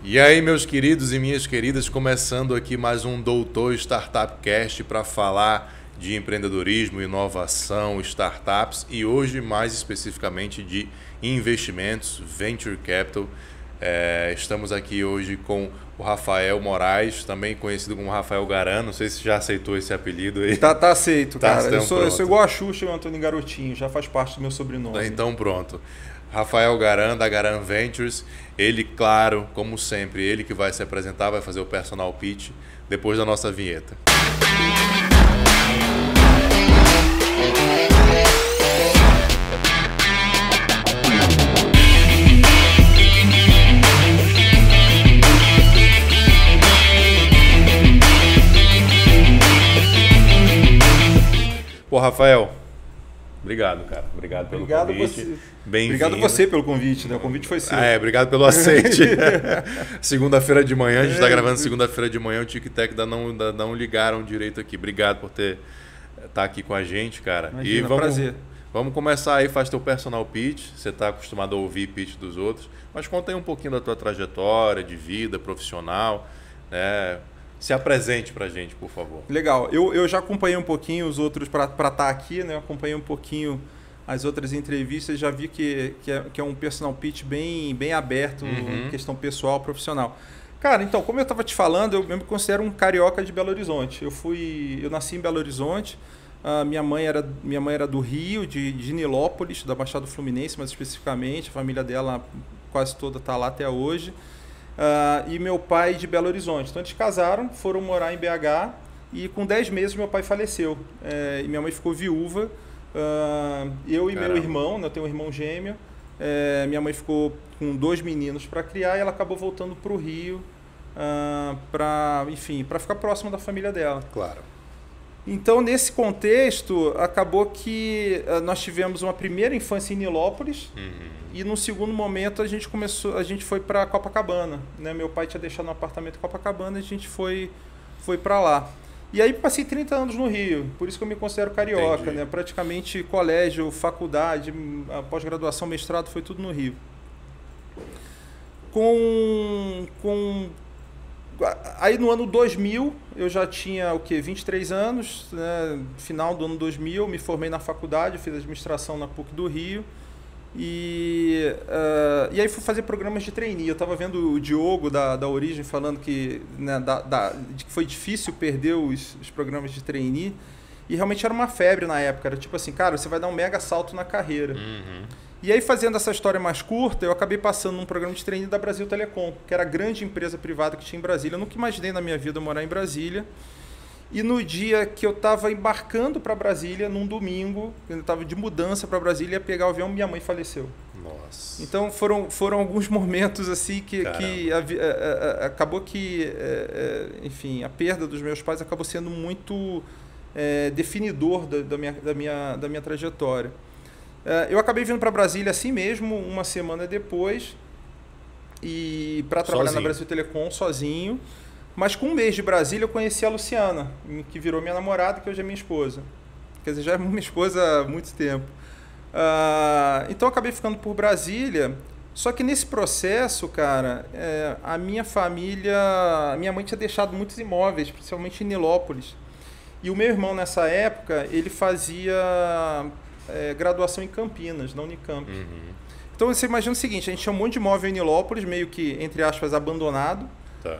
E aí, meus queridos e minhas queridas, começando aqui mais um Doutor Startup Cast para falar de empreendedorismo, inovação, startups e hoje mais especificamente de investimentos, venture capital. Estamos aqui hoje com o Rafael Moraes, também conhecido como Rafael Garan. Não sei se já aceitou esse apelido aí. Tá aceito, cara. Então eu sou igual a Xuxa e o Antônio Garotinho, já faz parte do meu sobrenome. Então pronto. Rafael Garan, da Garan Ventures. Ele, claro, como sempre, ele que vai se apresentar, vai fazer o personal pitch depois da nossa vinheta. Pô, Rafael, obrigado, cara. Obrigado pelo convite. Obrigado você pelo convite, né? O convite foi seu. Obrigado pelo aceite. Segunda-feira de manhã, a gente está gravando segunda-feira de manhã, o Tic-Tac ainda não ligaram direito aqui. Obrigado por estar aqui com a gente, cara. Imagina, prazer. Vamos começar aí, faz teu personal pitch. Você está acostumado a ouvir pitch dos outros, mas conta aí um pouquinho da tua trajetória de vida profissional, né? Se apresente pra gente, por favor. Legal. Eu já acompanhei um pouquinho os outros para estar aqui, né? Eu acompanhei um pouquinho as outras entrevistas, já vi que é um personal pitch bem aberto, questão pessoal, profissional. Cara, então, como eu estava te falando, eu me considero um carioca de Belo Horizonte. Eu nasci em Belo Horizonte. Minha mãe era do Rio, de Nilópolis, da Baixada Fluminense, mais especificamente. A família dela quase toda está lá até hoje. E meu pai de Belo Horizonte. Então eles casaram, foram morar em BH e com 10 meses meu pai faleceu. E minha mãe ficou viúva. Eu e meu irmão, né, eu tenho um irmão gêmeo. Minha mãe ficou com 2 meninos para criar e ela acabou voltando para o Rio para ficar próxima da família dela. Claro. Então, nesse contexto, acabou que nós tivemos uma primeira infância em Nilópolis e no segundo momento a gente foi para Copacabana, né? Meu pai tinha deixado um apartamento em Copacabana e a gente foi para lá. E aí passei 30 anos no Rio, por isso que eu me considero carioca, né? Praticamente colégio, faculdade, pós-graduação, mestrado, foi tudo no Rio. Aí no ano 2000, eu já tinha 23 anos, né? Final do ano 2000, me formei na faculdade, fiz administração na PUC do Rio. E aí fui fazer programas de trainee. Eu estava vendo o Diogo da Origem falando que, né, de que foi difícil perder os programas de trainee. E realmente era uma febre na época. Era tipo assim, cara, você vai dar um mega salto na carreira. E aí, fazendo essa história mais curta, eu acabei passando num programa de trainee da Brasil Telecom, que era a grande empresa privada que tinha em Brasília. Eu nunca imaginei na minha vida morar em Brasília. E no dia que eu estava embarcando para Brasília, num domingo, eu estava de mudança para Brasília, ia pegar o avião, minha mãe faleceu. Nossa. Então foram alguns momentos assim que acabou que, enfim, a perda dos meus pais acabou sendo muito definidor da minha trajetória. Eu acabei vindo para Brasília assim mesmo, uma semana depois, e para trabalhar na Brasil Telecom sozinho. Mas com um mês de Brasília eu conheci a Luciana, que virou minha namorada, que hoje é minha esposa. Quer dizer, já é minha esposa há muito tempo. Então eu acabei ficando por Brasília. Só que nesse processo, cara, a minha família, a minha mãe tinha deixado muitos imóveis, principalmente em Nilópolis. E o meu irmão nessa época, ele fazia graduação em Campinas, na Unicamp. Então você imagina o seguinte, a gente tinha um monte de imóvel em Nilópolis, meio que, entre aspas, abandonado. Tá.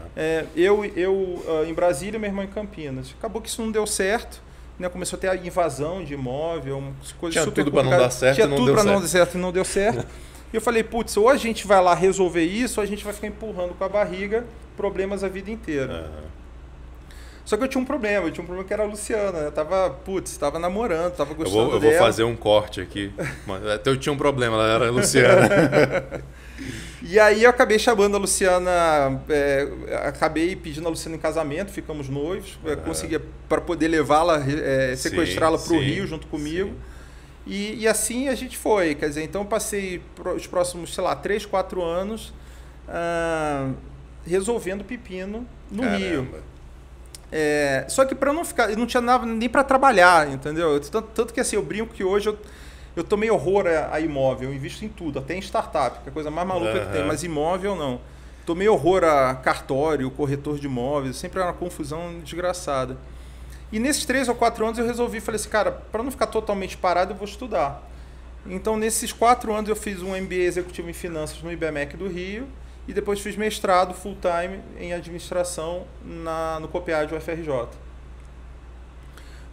Eu em Brasília, meu irmão em Campinas. Acabou que isso não deu certo, né? Começou a ter a invasão de imóvel, coisas Tinha super tudo para não dar certo Tinha e não tudo deu para certo. não dar certo e não deu certo. E eu falei, putz, ou a gente vai lá resolver isso, ou a gente vai ficar empurrando com a barriga problemas a vida inteira. Só que eu tinha um problema que era a Luciana. Eu tava namorando, tava gostando dela. Eu vou fazer um corte aqui. Eu tinha um problema, ela era a Luciana. E aí eu acabei chamando a Luciana, acabei pedindo a Luciana em casamento, ficamos noivos, consegui para poder levá-la, sequestrá-la para o Rio junto comigo. E assim a gente foi, quer dizer, então eu passei os próximos, 3, 4 anos resolvendo pepino no Rio. Só que para não ficar, eu não tinha nada nem para trabalhar, entendeu? Tanto que assim, eu brinco que hoje eu tomei horror a imóvel, eu invisto em tudo, até em startup, que é a coisa mais maluca que tem, mas imóvel não. tomei horror a cartório, corretor de imóveis, sempre era uma confusão desgraçada. E nesses 3 ou 4 anos eu resolvi, falei assim, cara, para não ficar totalmente parado, eu vou estudar. Então, nesses 4 anos eu fiz um MBA executivo em finanças no IBMEC do Rio e depois fiz mestrado full-time em administração no COPEAD UFRJ.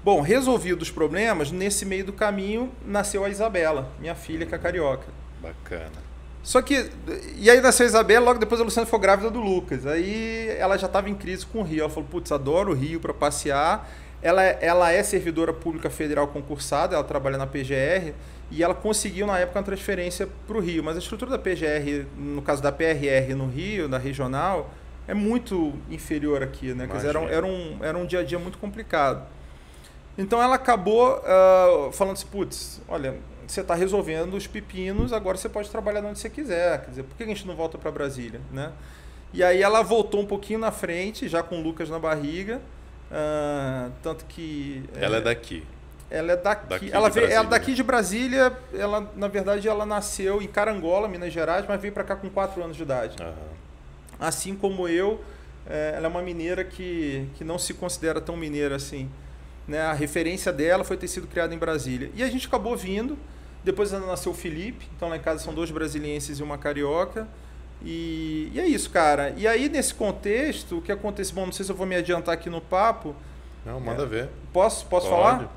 Bom, resolvidos os problemas, nesse meio do caminho nasceu a Isabela, minha filha, que é carioca. Bacana. Só que, e aí nasceu a Isabela, logo depois a Luciana ficou grávida do Lucas. Aí ela já estava em crise com o Rio. Ela falou, putz, adoro o Rio para passear. Ela é servidora pública federal concursada, ela trabalha na PGR e ela conseguiu na época uma transferência para o Rio. Mas a estrutura da PGR, no caso da PRR no Rio, da regional, é muito inferior aqui, né? Quer dizer, era um dia a dia muito complicado. Então ela acabou falando assim, putz, olha, você está resolvendo os pepinos, agora você pode trabalhar onde você quiser. Quer dizer, por que a gente não volta para Brasília, né? E aí ela voltou um pouquinho na frente, já com o Lucas na barriga, tanto que... Ela é daqui. Ela é daqui. Ela é daqui de Brasília. Ela, na verdade, ela nasceu em Carangola, Minas Gerais, mas veio para cá com 4 anos de idade. Uhum. Assim como eu, ela é uma mineira que não se considera tão mineira assim. Né? A referência dela foi ter sido criada em Brasília. E a gente acabou vindo. Depois ainda nasceu o Felipe. Então lá em casa são 2 brasilienses e uma carioca. E é isso, cara. E aí, nesse contexto, o que acontece... Bom, não sei se eu vou me adiantar aqui no papo. Não, manda ver. Posso falar?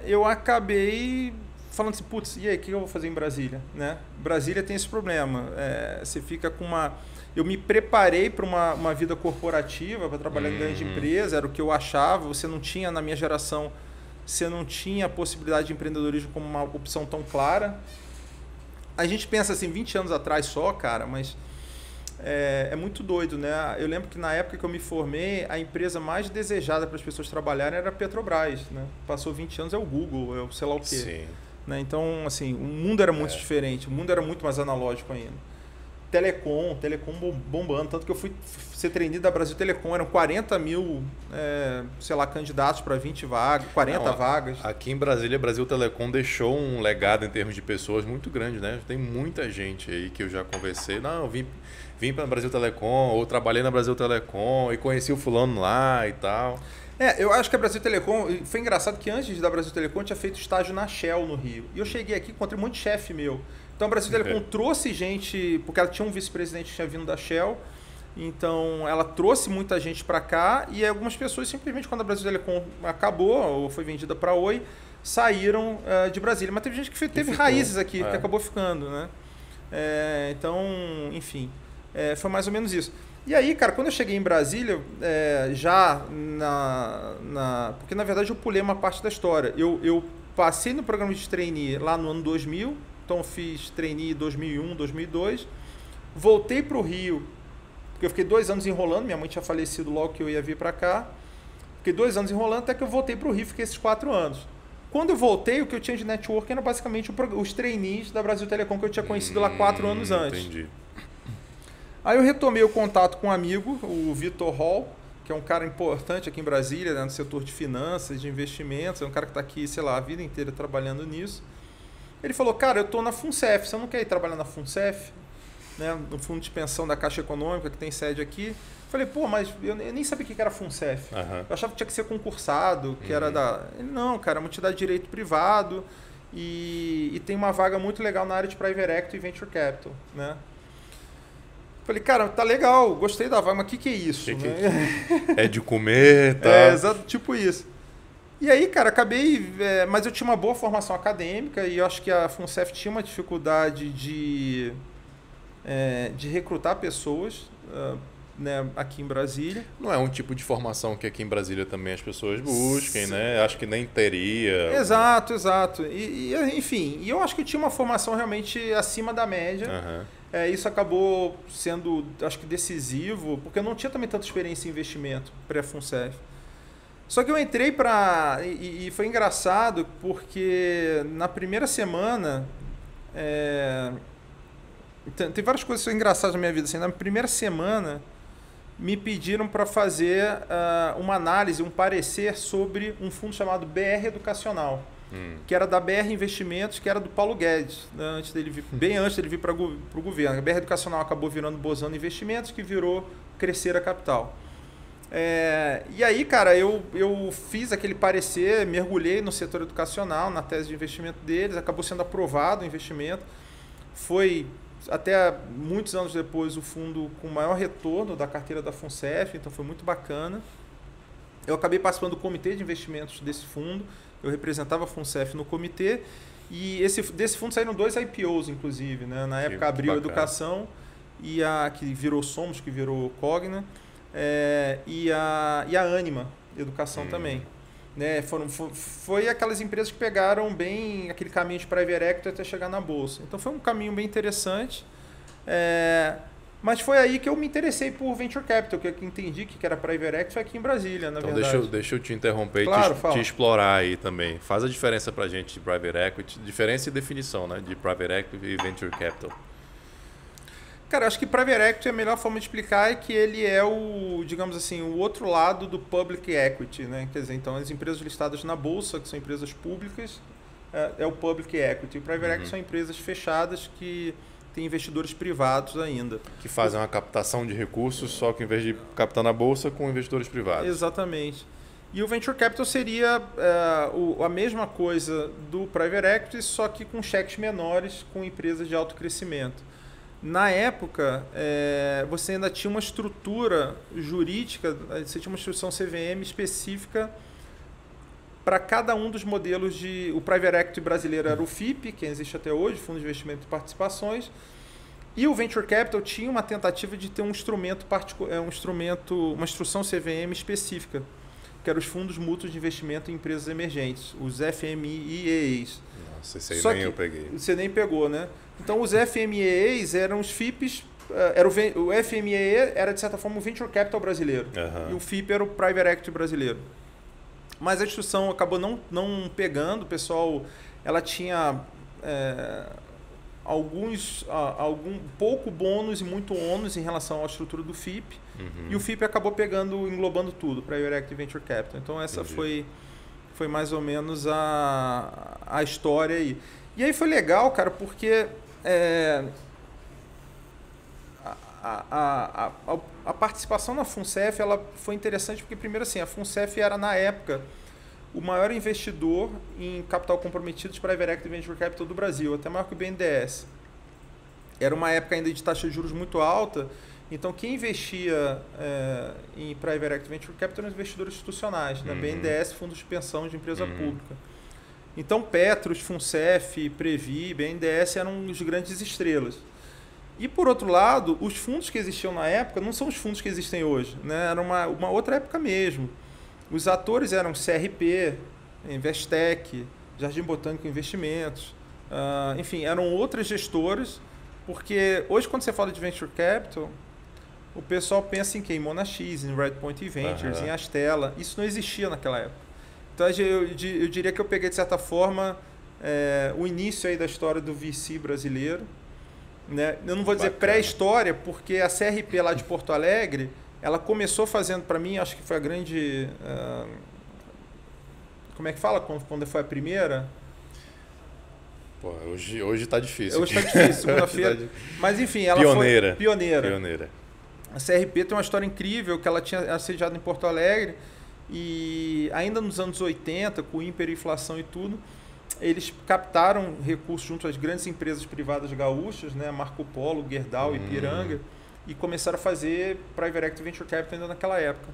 Eu acabei falando assim, putz, e aí, o que eu vou fazer em Brasília? Né? Brasília tem esse problema. Você fica com uma... Eu me preparei para uma vida corporativa, para trabalhar em grande empresa, era o que eu achava. Você não tinha, na minha geração, você não tinha a possibilidade de empreendedorismo como uma opção tão clara. A gente pensa assim, 20 anos atrás só, cara, mas é muito doido, né? Eu lembro que na época que eu me formei, a empresa mais desejada para as pessoas trabalharem era a Petrobras, né? Passou 20 anos, é o Google, é o sei lá o quê. Sim. Né? Então, assim, o mundo era muito diferente, o mundo era muito mais analógico ainda. Telecom bombando, tanto que eu fui ser trainee da Brasil Telecom, eram 40 mil, sei lá, candidatos para 20 vagas, 40 vagas. Aqui em Brasília, Brasil Telecom deixou um legado em termos de pessoas muito grande, né? Tem muita gente aí que eu já conversei, não, eu vim para Brasil Telecom, ou trabalhei na Brasil Telecom, e conheci o fulano lá e tal. Eu acho que a Brasil Telecom, foi engraçado que antes da Brasil Telecom eu tinha feito estágio na Shell no Rio, e eu cheguei aqui e encontrei um monte de chefe meu. Então a Brasil Telecom trouxe gente, porque ela tinha um vice-presidente que tinha vindo da Shell, então ela trouxe muita gente para cá e algumas pessoas simplesmente quando a Brasil Telecom acabou ou foi vendida para a Oi, saíram de Brasília. Mas teve gente que teve raízes aqui, que acabou ficando, né? Então, enfim, foi mais ou menos isso. E aí, cara, quando eu cheguei em Brasília, porque na verdade eu pulei uma parte da história. Eu passei no programa de trainee lá no ano 2000, então fiz trainee em 2001, 2002, voltei para o Rio, porque eu fiquei 2 anos enrolando, minha mãe tinha falecido logo que eu ia vir para cá, fiquei 2 anos enrolando até que eu voltei para o Rio, fiquei esses 4 anos. Quando eu voltei, o que eu tinha de network era basicamente os trainees da Brasil Telecom que eu tinha conhecido lá 4 anos antes. Entendi. Aí eu retomei o contato com um amigo, o Vitor Hall, que é um cara importante aqui em Brasília, né, no setor de finanças, de investimentos, é um cara que está aqui, sei lá, a vida inteira trabalhando nisso. Ele falou, cara, eu estou na FUNCEF, você não quer ir trabalhar na FUNCEF? Né, no fundo de pensão da Caixa Econômica, que tem sede aqui. Falei, pô, mas eu nem sabia o que era FUNCEF. Eu achava que tinha que ser concursado, que era da... Ele, não, cara, é uma entidade de direito privado e tem uma vaga muito legal na área de Private Equity e Venture Capital, né? Falei, cara, tá legal, gostei da vaga, mas o que é isso? É de comer, tá? Exato, tipo isso. E aí, cara, acabei... mas eu tinha uma boa formação acadêmica e eu acho que a FUNCEF tinha uma dificuldade de recrutar pessoas né, aqui em Brasília. Não é um tipo de formação que aqui em Brasília também as pessoas busquem, né? Acho que nem teria. Exato. Enfim, eu acho que eu tinha uma formação realmente acima da média. Isso acabou sendo, acho que, decisivo, porque eu não tinha também tanta experiência em investimento pré-FUNCEF. Só que eu entrei e foi engraçado, porque na primeira semana... Tem várias coisas que são engraçadas na minha vida. Assim, na primeira semana, me pediram para fazer uma análise, um parecer sobre um fundo chamado BR Educacional. que era da BR Investimentos, que era do Paulo Guedes, né? Bem antes dele vir para o governo. A BR Educacional acabou virando Bozano Investimentos, que virou Crescera Capital. E aí, cara, eu fiz aquele parecer, mergulhei no setor educacional, na tese de investimento deles, acabou sendo aprovado o investimento. Foi, até muitos anos depois, o fundo com maior retorno da carteira da FUNCEF, então foi muito bacana. Eu acabei participando do comitê de investimentos desse fundo, eu representava a FUNCEF no comitê, e desse fundo saíram 2 IPOs, inclusive, né? Na época, a Abril Educação, e a que virou Somos, que virou Cogna, e a Anima Educação também. Né? Foi aquelas empresas que pegaram bem aquele caminho de private equity até chegar na bolsa. Então foi um caminho bem interessante. Mas foi aí que eu me interessei por Venture Capital, que eu entendi que era private equity foi aqui em Brasília, na verdade. Deixa eu te interromper claro, e te explorar aí também. Faz a diferença pra gente de private equity, diferença e definição, né, de private equity e Venture Capital. Cara, acho que private equity, a melhor forma de explicar é que ele é digamos assim, o outro lado do public equity, né? Quer dizer, então as empresas listadas na bolsa, que são empresas públicas, é o public equity. O private equity são empresas fechadas que têm investidores privados ainda. Que fazem uma captação de recursos, só que em vez de captar na bolsa, com investidores privados. Exatamente. E o Venture Capital seria a mesma coisa do private equity, só que com cheques menores, com empresas de alto crescimento. Na época, você ainda tinha uma estrutura jurídica, você tinha uma instituição CVM específica para cada um dos modelos de... O Private Equity brasileiro era o FIP, que existe até hoje, Fundo de Investimento e Participações, e o Venture Capital tinha uma tentativa de ter uma instrução CVM específica, que eram os Fundos Mútuos de Investimento em Empresas Emergentes, os FMIEs. Nossa, esse aí nem eu peguei. Você nem pegou, né? Então, os FMEAs eram os FIPs, o FMEA era, de certa forma, o Venture Capital brasileiro, e o FIP era o Private Equity brasileiro. Mas a instituição acabou não pegando, o pessoal, ela tinha algum pouco bônus e muito ônus em relação à estrutura do FIP, e o FIP acabou englobando tudo, Private Equity e Venture Capital. Então, essa foi mais ou menos a história aí. E aí foi legal, cara, porque a participação na FUNCEF ela foi interessante porque, primeiro assim, a FUNCEF era, na época, o maior investidor em capital comprometido de Private Equity e Venture Capital do Brasil, até maior que o BNDES. Era uma época ainda de taxa de juros muito alta, então quem investia em Private Equity e Venture Capital eram investidores institucionais, né? BNDES, fundos de pensão de empresa pública. Então, Petros, FUNCEF, Previ, BNDES eram os grandes estrelas. E, por outro lado, os fundos que existiam na época não são os fundos que existem hoje, né? Era uma outra época mesmo. Os atores eram CRP, Investec, Jardim Botânico Investimentos, enfim, eram outras gestoras, porque hoje, quando você fala de Venture Capital, o pessoal pensa em quem? Em Monax, em Redpoint Ventures, em Astela. Isso não existia naquela época. Então, eu diria que eu peguei, de certa forma, o início aí da história do VC brasileiro. Né? Eu não vou dizer pré-história, porque a CRP lá de Porto Alegre, ela começou fazendo, para mim, acho que foi a grande... como é que fala quando foi a primeira? Pô, hoje está difícil. Hoje está difícil, segunda-feira. Mas, enfim, ela foi pioneira. A CRP tem uma história incrível, que ela tinha sediado em Porto Alegre, e ainda nos anos 80, com hiperinflação e tudo, eles captaram recursos junto às grandes empresas privadas gaúchas, né, Marco Polo, Gerdau, Ipiranga, e começaram a fazer Private Equity Venture Capital ainda naquela época.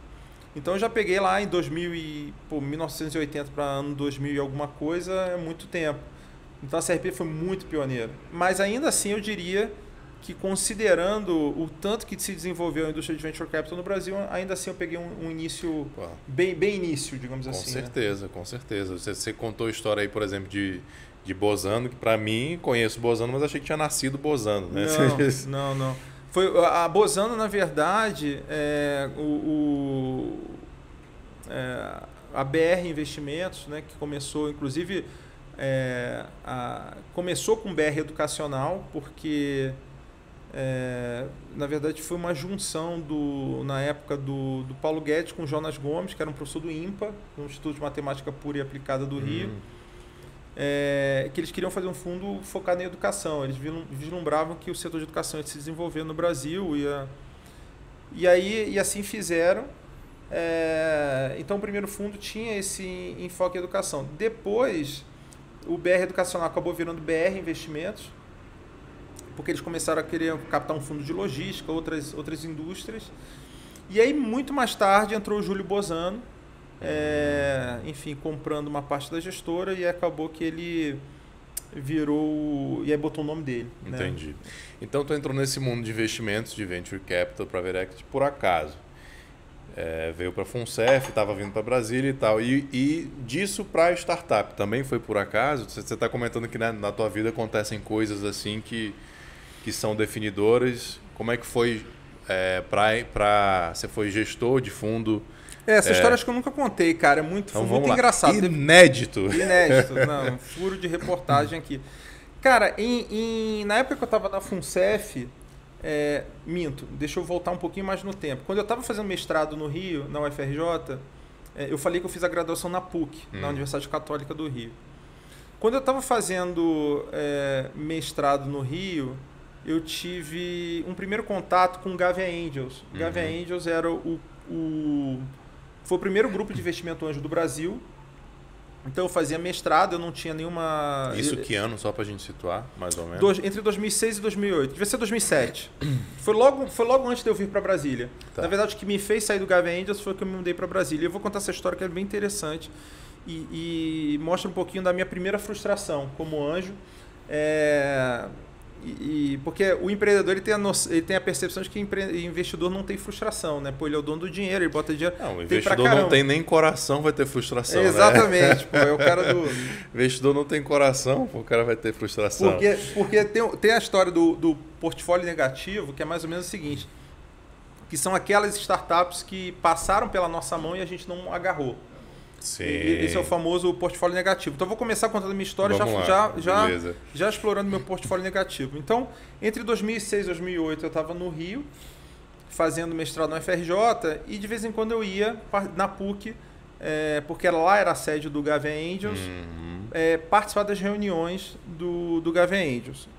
Então eu já peguei lá em 1980 para ano 2000 e alguma coisa, é muito tempo. Então a CRP foi muito pioneira. Mas ainda assim eu diria que, considerando o tanto que se desenvolveu a indústria de Venture Capital no Brasil, ainda assim eu peguei um início, bem início, digamos assim. Com certeza. Você contou a história aí, por exemplo, de Bozano, que para mim, conheço Bozano, mas achei que tinha nascido Bozano. Né? Não. A Bozano, na verdade, a BR Investimentos, né, que começou, inclusive, começou com BR Educacional, porque... na verdade foi uma junção na época do Paulo Guedes com o Jonas Gomes, que era um professor do INPA, no Instituto de Matemática Pura e Aplicada do Rio, que eles queriam fazer um fundo focado em educação. Eles vislumbravam que o setor de educação ia se desenvolver no Brasil. E assim fizeram. Então, o primeiro fundo tinha esse enfoque em educação. Depois, o BR Educacional acabou virando BR Investimentos, porque eles começaram a querer captar um fundo de logística, outras indústrias. E aí, muito mais tarde, entrou o Júlio Bozano, enfim, comprando uma parte da gestora, e acabou que ele virou... E aí botou o nome dele. Entendi. Né? Então, tu entrou nesse mundo de investimentos, de Venture Capital, Private Equity, por acaso. Veio para a FUNCEF, estava vindo para Brasília e tal. E disso para startup, também foi por acaso? Você está comentando que na tua vida acontecem coisas assim que são definidoras. Como é que foi você foi gestor de fundo? Essa história acho que eu nunca contei, cara. Foi muito engraçado. Inédito. Inédito. Não, furo de reportagem aqui. Cara, na época que eu estava na FUNCEF, minto, deixa eu voltar um pouquinho mais no tempo. Quando eu estava fazendo mestrado no Rio, na UFRJ, eu falei que eu fiz a graduação na PUC, na Universidade Católica do Rio. Quando eu estava fazendo mestrado no Rio, eu tive um primeiro contato com o Gavia Angels. O Gavia Angels era foi o primeiro grupo de investimento anjo do Brasil. Então eu fazia mestrado, eu não tinha nenhuma... Isso que ano, só para a gente situar, mais ou menos? Entre 2006 e 2008. Devia ser 2007. Foi logo antes de eu vir para Brasília. Tá. Na verdade, o que me fez sair do Gavia Angels foi que eu me mudei para Brasília. Eu vou contar essa história que é bem interessante e mostra um pouquinho da minha primeira frustração como anjo. Porque o empreendedor ele tem a percepção de que investidor não tem frustração, né? Pô, ele é o dono do dinheiro, ele bota dinheiro. Não, o investidor não tem nem coração, vai ter frustração. Exatamente, né? Pô, é o cara do. O investidor não tem coração, pô, o cara vai ter frustração. Porque tem a história do portfólio negativo, que é mais ou menos o seguinte: que são aquelas startups que passaram pela nossa mão e a gente não agarrou. Sim. Esse é o famoso portfólio negativo. Então, eu vou começar contando a minha história, já explorando meu portfólio negativo. Então, entre 2006 e 2008, eu estava no Rio, fazendo mestrado na UFRJ, e de vez em quando eu ia na PUC, porque lá era a sede do Gavia Angels, participar das reuniões do Gavia Angels.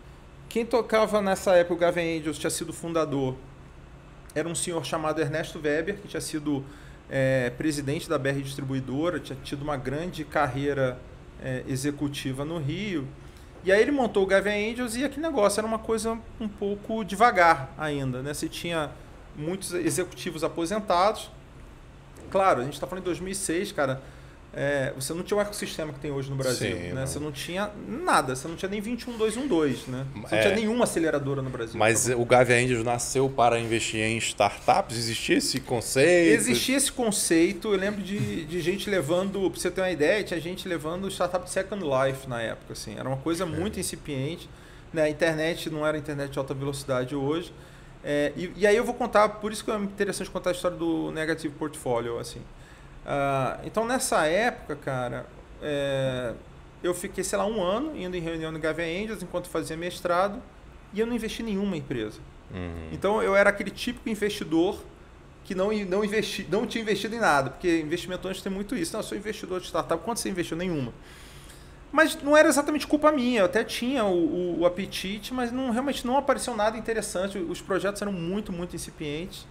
Quem tocava nessa época o Gavia Angels, tinha sido fundador, era um senhor chamado Ernesto Weber, que tinha sido... presidente da BR Distribuidora, tinha tido uma grande carreira executiva no Rio. E aí ele montou o Gavia Angels e aquele negócio era uma coisa um pouco devagar ainda, né? Você tinha muitos executivos aposentados. Claro, a gente está falando em 2006, cara. Você não tinha o ecossistema que tem hoje no Brasil. Sim, né? Você não tinha nada, você não tinha nem 21212, né? Você não tinha nenhuma aceleradora no Brasil. Mas o Gavia Angels nasceu para investir em startups? Existia esse conceito? Existia esse conceito. Eu lembro de gente levando, para você ter uma ideia, tinha gente levando startup Second Life na época. Assim. Era uma coisa muito incipiente. Né? A internet não era internet de alta velocidade hoje. E aí eu vou contar, por isso que é interessante contar a história do Negative Portfolio, assim. Então, nessa época, cara, eu fiquei, sei lá, um ano indo em reunião no Gavia Angels enquanto fazia mestrado e eu não investi em nenhuma empresa. Então, eu era aquele típico investidor que não tinha investido em nada, porque investimento antes tem muito isso. Não, eu sou investidor de startup, quanto você investiu? Nenhuma. Mas não era exatamente culpa minha, eu até tinha o apetite, mas realmente não apareceu nada interessante, os projetos eram muito, muito incipientes.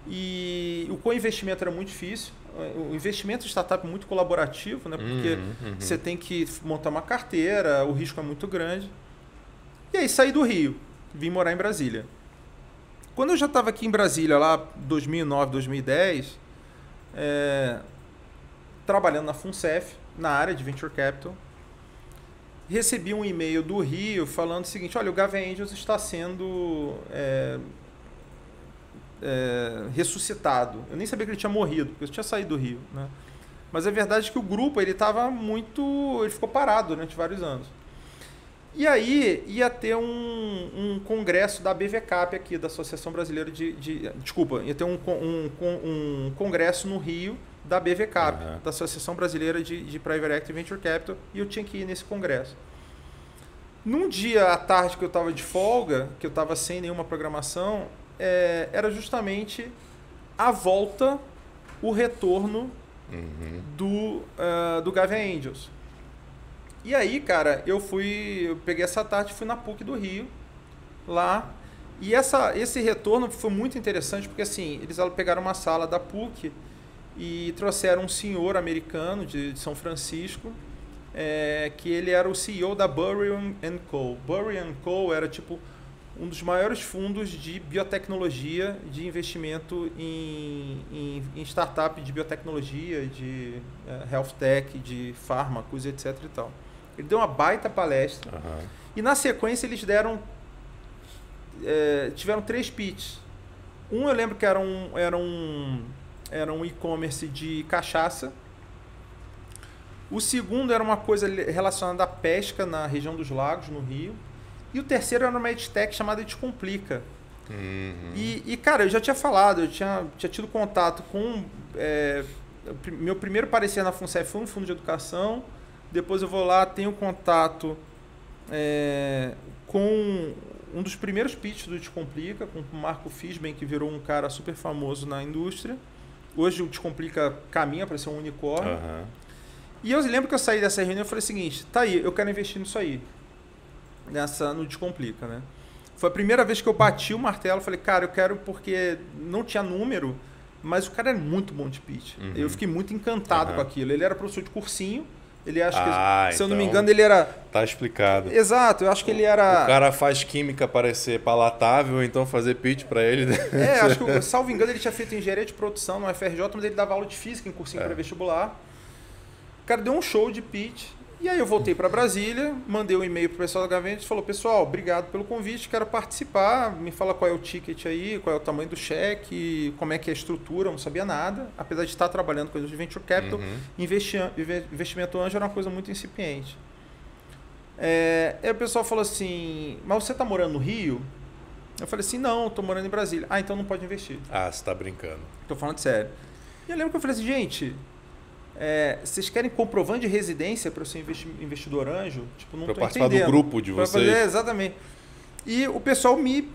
E o co-investimento era muito difícil. O investimento de startup é muito colaborativo, né? Porque você tem que montar uma carteira, o risco é muito grande. E aí saí do Rio, vim morar em Brasília. Quando eu já estava aqui em Brasília, lá 2009, 2010, trabalhando na FUNCEF, na área de Venture Capital, recebi um e-mail do Rio falando o seguinte: olha, o Gavia Angels está sendo... ressuscitado. Eu nem sabia que ele tinha morrido, porque eu tinha saído do Rio, né? Mas a verdade é que o grupo ele ficou parado durante vários anos. E aí ia ter um congresso da BVCAP aqui, da Associação Brasileira ia ter um congresso no Rio da BVCAP, da Associação Brasileira de Private Equity e Venture Capital, e eu tinha que ir nesse congresso. Num dia à tarde que eu estava de folga, que eu estava sem nenhuma programação, era justamente a volta, o retorno do Gavia Angels. E aí, cara, eu peguei essa tarde e fui na PUC do Rio, lá. E esse retorno foi muito interessante, porque assim, eles pegaram uma sala da PUC e trouxeram um senhor americano de São Francisco, que ele era o CEO da Burry Co. Burry Co. era tipo um dos maiores fundos de biotecnologia, de investimento em startup de biotecnologia, de health tech, de fármacos, etc. e tal. Ele deu uma baita palestra. Uhum. E na sequência eles tiveram 3 pitches. Um eu lembro que era um e-commerce de cachaça. O segundo era uma coisa relacionada à pesca na região dos lagos, no Rio. E o terceiro era uma edtech chamada Descomplica. Uhum. E, cara, eu já tinha falado, eu tinha tido contato com... meu primeiro parecer na FUNCEF foi um fundo de educação. Depois eu vou lá, tenho contato com um dos primeiros pitches do Descomplica, com o Marco Fisben, que virou um cara super famoso na indústria. Hoje o Descomplica caminha para ser um unicórnio. Uhum. E eu lembro que eu saí dessa reunião e falei o seguinte, tá aí, eu quero investir nisso aí. No Descomplica, né? Foi a primeira vez que eu bati o martelo, falei, cara, eu quero porque não tinha número, mas o cara era muito bom de pitch. Uhum. Eu fiquei muito encantado com aquilo. Ele era professor de cursinho, ele acha que, se eu não me então engano, ele era... Tá explicado. Exato, eu acho que ele era... O cara faz química parecer palatável, então fazer pitch para ele... acho que, salvo engano, ele tinha feito engenharia de produção no FRJ, mas ele dava aula de física em cursinho pré-vestibular. O cara deu um show de pitch. E aí eu voltei para Brasília, mandei um e-mail pro pessoal da Gavente e falou, pessoal, obrigado pelo convite, quero participar, me fala qual é o ticket aí, qual é o tamanho do cheque, como é que é a estrutura, eu não sabia nada, apesar de estar trabalhando com coisas de Venture Capital, investimento anjo era uma coisa muito incipiente. Aí o pessoal falou assim, mas você está morando no Rio? Eu falei assim, não, estou morando em Brasília. Ah, então não pode investir. Ah, você está brincando. Estou falando sério. E eu lembro que eu falei assim, gente... vocês querem comprovante de residência para eu ser investidor anjo? Tipo, não estou entendendo. Participar do grupo de vocês. Exatamente. E o pessoal me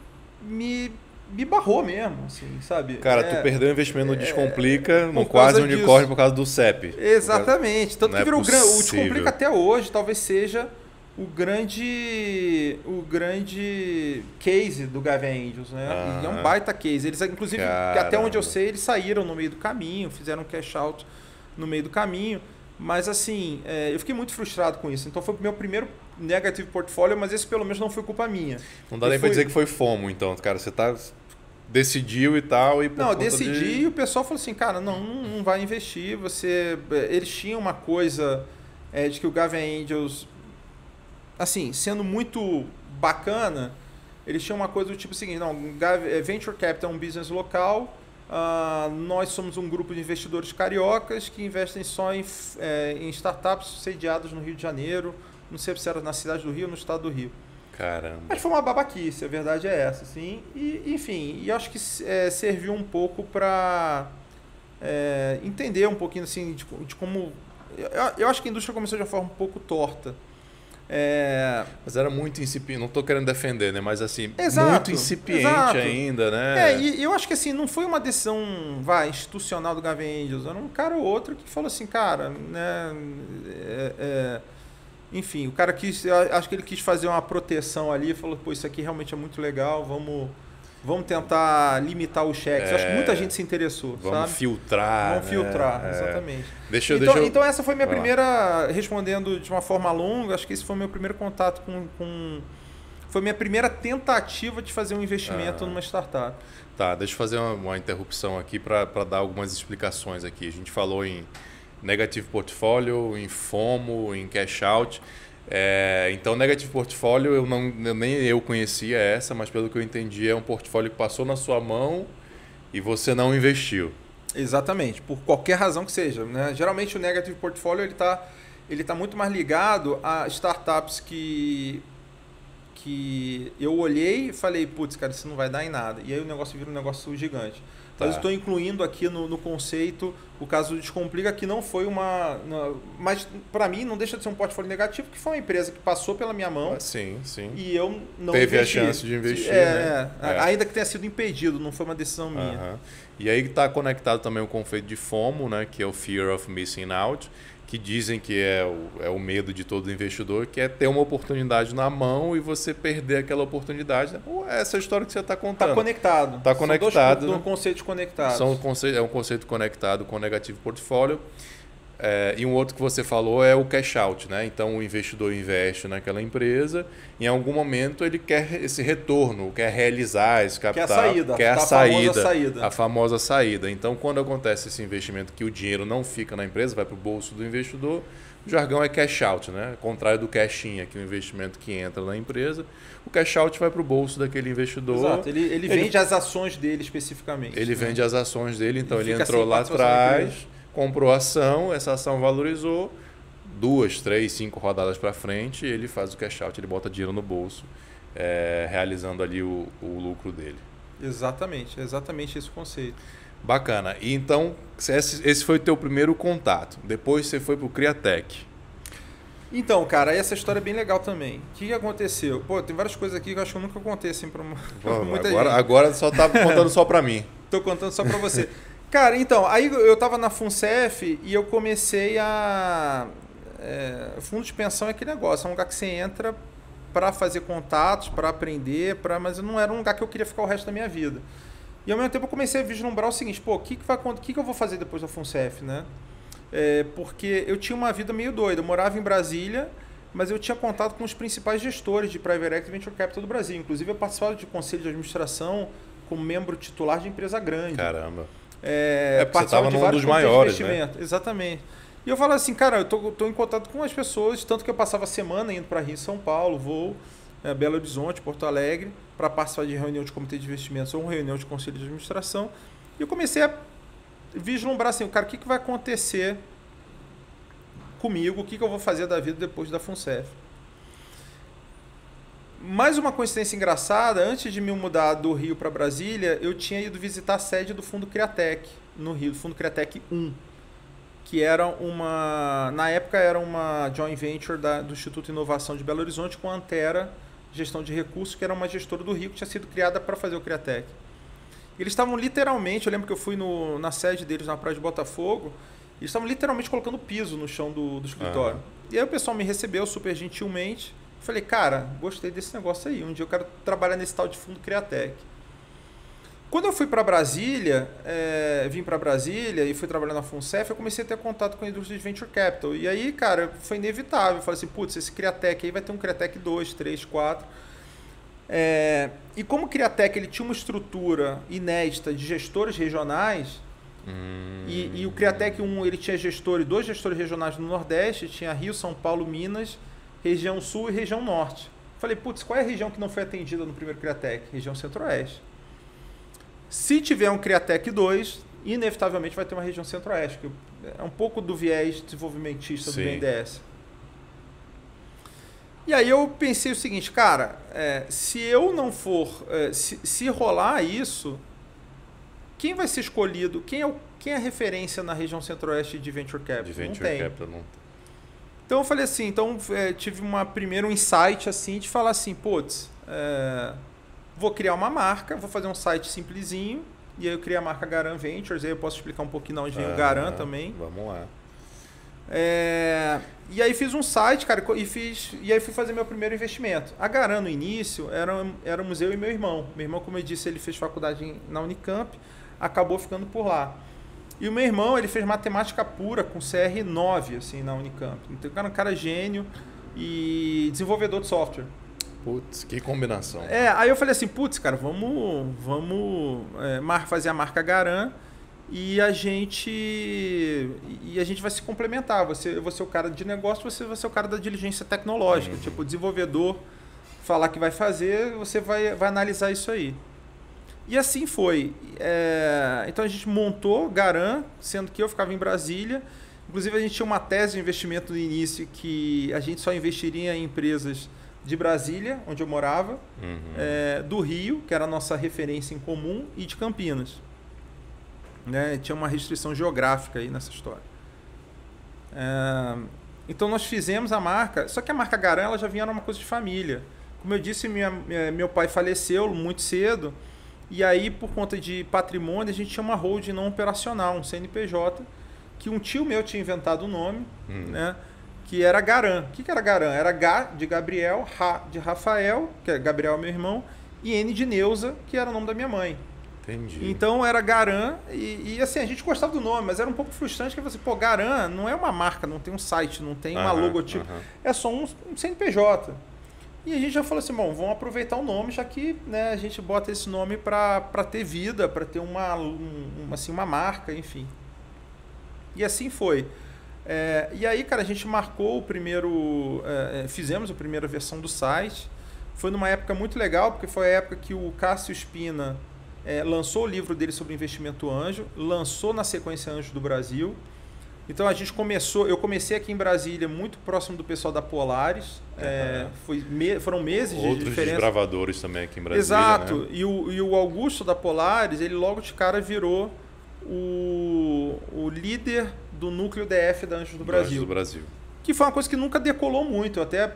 barrou mesmo, assim, sabe? Cara, tu perdeu o investimento no Descomplica, no quase unicórnio por causa do CEP. Exatamente. Tanto que virou o Descomplica até hoje, talvez seja o grande case do Gavin Angels, né? E é um baita case. Eles, inclusive, até onde eu sei, eles saíram no meio do caminho, fizeram um cash out no meio do caminho, mas assim, eu fiquei muito frustrado com isso. Então foi o meu primeiro negative portfólio, mas esse pelo menos não foi culpa minha. Não dá nem para dizer que foi FOMO, então, cara, você decidiu e tal. E não, eu decidi e o pessoal falou assim, cara, não vai investir, eles tinham uma coisa de que o Gavin Angels, assim, sendo muito bacana, eles tinham uma coisa do tipo seguinte, não, Venture Capital é um business local, nós somos um grupo de investidores cariocas que investem só em startups sediadas no Rio de Janeiro, não sei se era na cidade do Rio ou no estado do Rio. Caramba. Mas foi uma babaquice, a verdade é essa, assim. E, enfim, acho que serviu um pouco para entender um pouquinho assim, de como... Eu acho que a indústria começou de uma forma um pouco torta. Mas era muito incipiente, não estou querendo defender, né? Mas assim, exato, muito incipiente ainda, né? E eu acho que assim, não foi uma decisão institucional do Gavin Angels, era um cara ou outro que falou assim, cara, né? Enfim, o cara acho que ele quis fazer uma proteção ali, falou, pô, isso aqui realmente é muito legal, vamos tentar limitar os cheques. Acho que muita gente se interessou, vamos sabe? filtrar. Vamos filtrar, exatamente. Então essa foi minha primeira, respondendo de uma forma longa, acho que esse foi meu primeiro contato foi minha primeira tentativa de fazer um investimento numa startup. Tá, deixa eu fazer uma interrupção aqui para dar algumas explicações aqui. A gente falou em negative portfólio, em FOMO, em cash out. Então, negative portfólio, nem eu conhecia essa, mas pelo que eu entendi, é um portfólio que passou na sua mão e você não investiu. Exatamente, por qualquer razão que seja, né? Geralmente o negative portfólio ele tá muito mais ligado a startups que eu olhei e falei, putz, cara, isso não vai dar em nada. E aí o negócio vira um negócio gigante. Mas eu estou incluindo aqui no conceito o caso do Descomplica, que não foi mas para mim não deixa de ser um portfólio negativo, que foi uma empresa que passou pela minha mão. Sim, sim. E eu não teve investi. A chance de investir. Né? Ainda que tenha sido impedido, não foi uma decisão minha. E aí está conectado também o conceito de FOMO, né, que é o Fear of Missing Out. que dizem que é o medo de todo investidor, que é ter uma oportunidade na mão e você perder aquela oportunidade. Essa história que você está contando. Está conectado. Está conectado. São dois conceitos conectados. É um conceito conectado com o negativo portfólio. E um outro que você falou é o cash out, né? Então o investidor investe naquela empresa, em algum momento ele quer esse retorno, quer realizar esse capital, quer a famosa saída. Então quando acontece esse investimento que o dinheiro não fica na empresa, vai para o bolso do investidor, o jargão é cash out, né? Ao contrário do cash in, que é o investimento que entra na empresa, o cash out vai para o bolso daquele investidor. Exato, ele vende as ações dele especificamente. Ele vende as ações dele, então ele entrou lá atrás, comprou a ação, essa ação valorizou, 2, 3, 5 rodadas para frente, ele faz o cash out, ele bota dinheiro no bolso, realizando ali o lucro dele. Exatamente esse conceito. Bacana. E então, esse foi o teu primeiro contato. Depois você foi para o Criatec. Então, cara, essa história é bem legal também. O que aconteceu? Pô, tem várias coisas aqui que eu acho que eu nunca contei assim para muita gente. Agora só tá contando só para mim. Tô contando só para você. Cara, então, aí eu estava na FUNCEF e eu comecei fundo de pensão é aquele negócio, é um lugar que você entra para fazer contatos, para aprender, mas não era um lugar que eu queria ficar o resto da minha vida. E ao mesmo tempo eu comecei a vislumbrar o seguinte, pô, o que eu vou fazer depois da FUNCEF, né? Porque eu tinha uma vida meio doida, eu morava em Brasília, mas eu tinha contato com os principais gestores de Private Equity e Venture Capital do Brasil. Inclusive eu participava de conselho de administração como membro titular de empresa grande. Caramba. Você estava num dos maiores, né? Exatamente. E eu falo assim, cara, eu tô em contato com as pessoas, tanto que eu passava a semana indo para Rio, São Paulo, vou Belo Horizonte, Porto Alegre, para participar de reunião de comitê de investimentos ou reunião de conselho de administração. E eu comecei a vislumbrar assim, cara, o que vai acontecer comigo, o que eu vou fazer da vida depois da FUNCEF. Mais uma coincidência engraçada, antes de me mudar do Rio para Brasília, eu tinha ido visitar a sede do Fundo Criatec, no Rio, do Fundo Criatec 1, que era na época era uma joint venture do Instituto de Inovação de Belo Horizonte com a Antera Gestão de Recursos, que era uma gestora do Rio que tinha sido criada para fazer o Criatec. Eles estavam literalmente, eu lembro que eu fui na sede deles na Praia de Botafogo, eles estavam literalmente colocando piso no chão do escritório. E aí o pessoal me recebeu super gentilmente. Falei, cara, gostei desse negócio aí. Um dia eu quero trabalhar nesse tal de Fundo Criatec. Quando eu fui para Brasília, vim para Brasília e fui trabalhar na FUNCEF, eu comecei a ter contato com a indústria de Venture Capital. E aí, cara, foi inevitável. Eu falei assim, putz, esse Criatec aí vai ter um Criatec 2, 3, 4. E como o Criatec ele tinha uma estrutura inédita de gestores regionais, e o Criatec 1 ele tinha dois gestores regionais no Nordeste, tinha Rio, São Paulo, Minas, região Sul e região Norte. Falei, putz, qual é a região que não foi atendida no primeiro Criatec? Região Centro-Oeste. Se tiver um Criatec 2, inevitavelmente vai ter uma região Centro-Oeste, que é um pouco do viés desenvolvimentista do BNDES. E aí eu pensei o seguinte, cara, se eu não for, se rolar isso, quem vai ser escolhido? Quem é a referência na região Centro-Oeste de Venture Capital? De Venture Capital não tem. Então eu falei assim, tive primeiro um insight assim de falar assim, putz, vou criar uma marca, vou fazer um site simplesinho, e aí eu criei a marca Garan Ventures, aí eu posso explicar um pouquinho de onde vem o Garan também. Vamos lá. E aí fiz um site, cara, e aí fui fazer meu primeiro investimento. A Garan no início éramos eu e meu irmão. Meu irmão, como eu disse, ele fez faculdade na Unicamp, acabou ficando por lá. E o meu irmão, ele fez matemática pura com CR 9, assim, na Unicamp. Então, era um cara gênio e desenvolvedor de software. Putz, que combinação. Aí eu falei assim, putz, cara, vamos fazer a marca Garan e a gente vai se complementar. Eu vou ser o cara de negócio, você vai ser o cara da diligência tecnológica. Tipo, o desenvolvedor falar que vai fazer, você vai analisar isso aí. E assim foi. Então a gente montou Garan, sendo que eu ficava em Brasília. Inclusive a gente tinha uma tese de investimento no início que a gente só investiria em empresas de Brasília, onde eu morava, do Rio, que era a nossa referência em comum, e de Campinas. Tinha uma restrição geográfica aí nessa história. Então nós fizemos a marca, só que a marca Garan ela já vinha uma coisa de família. Como eu disse, meu pai faleceu muito cedo, e aí por conta de patrimônio a gente tinha uma holding não operacional, um CNPJ, que um tio meu tinha inventado o nome, né? Que era Garan. O que era Garan? Era Gá de Gabriel, Ra de Rafael, que é Gabriel meu irmão, e N de Neuza, que era o nome da minha mãe. Entendi. Então era Garan, e assim, a gente gostava do nome, mas era um pouco frustrante que você, pô, Garan não é uma marca, não tem um site, não tem uma logotipo, é só um CNPJ. E a gente já falou assim, bom, vamos aproveitar o nome, já que, né, a gente bota esse nome para ter vida, para ter uma marca, enfim. E assim foi. E aí, cara, a gente marcou fizemos a primeira versão do site. Foi numa época muito legal, porque foi a época que o Cássio Spina lançou o livro dele sobre investimento anjo, lançou na sequência Anjos do Brasil. Então eu comecei aqui em Brasília, muito próximo do pessoal da Polaris. Foram meses de diferença. Outros desbravadores também aqui em Brasília. Exato. Né? E o Augusto da Polaris, ele logo de cara virou o líder do núcleo DF da Anjos do Brasil. Que foi uma coisa que nunca decolou muito. Eu até,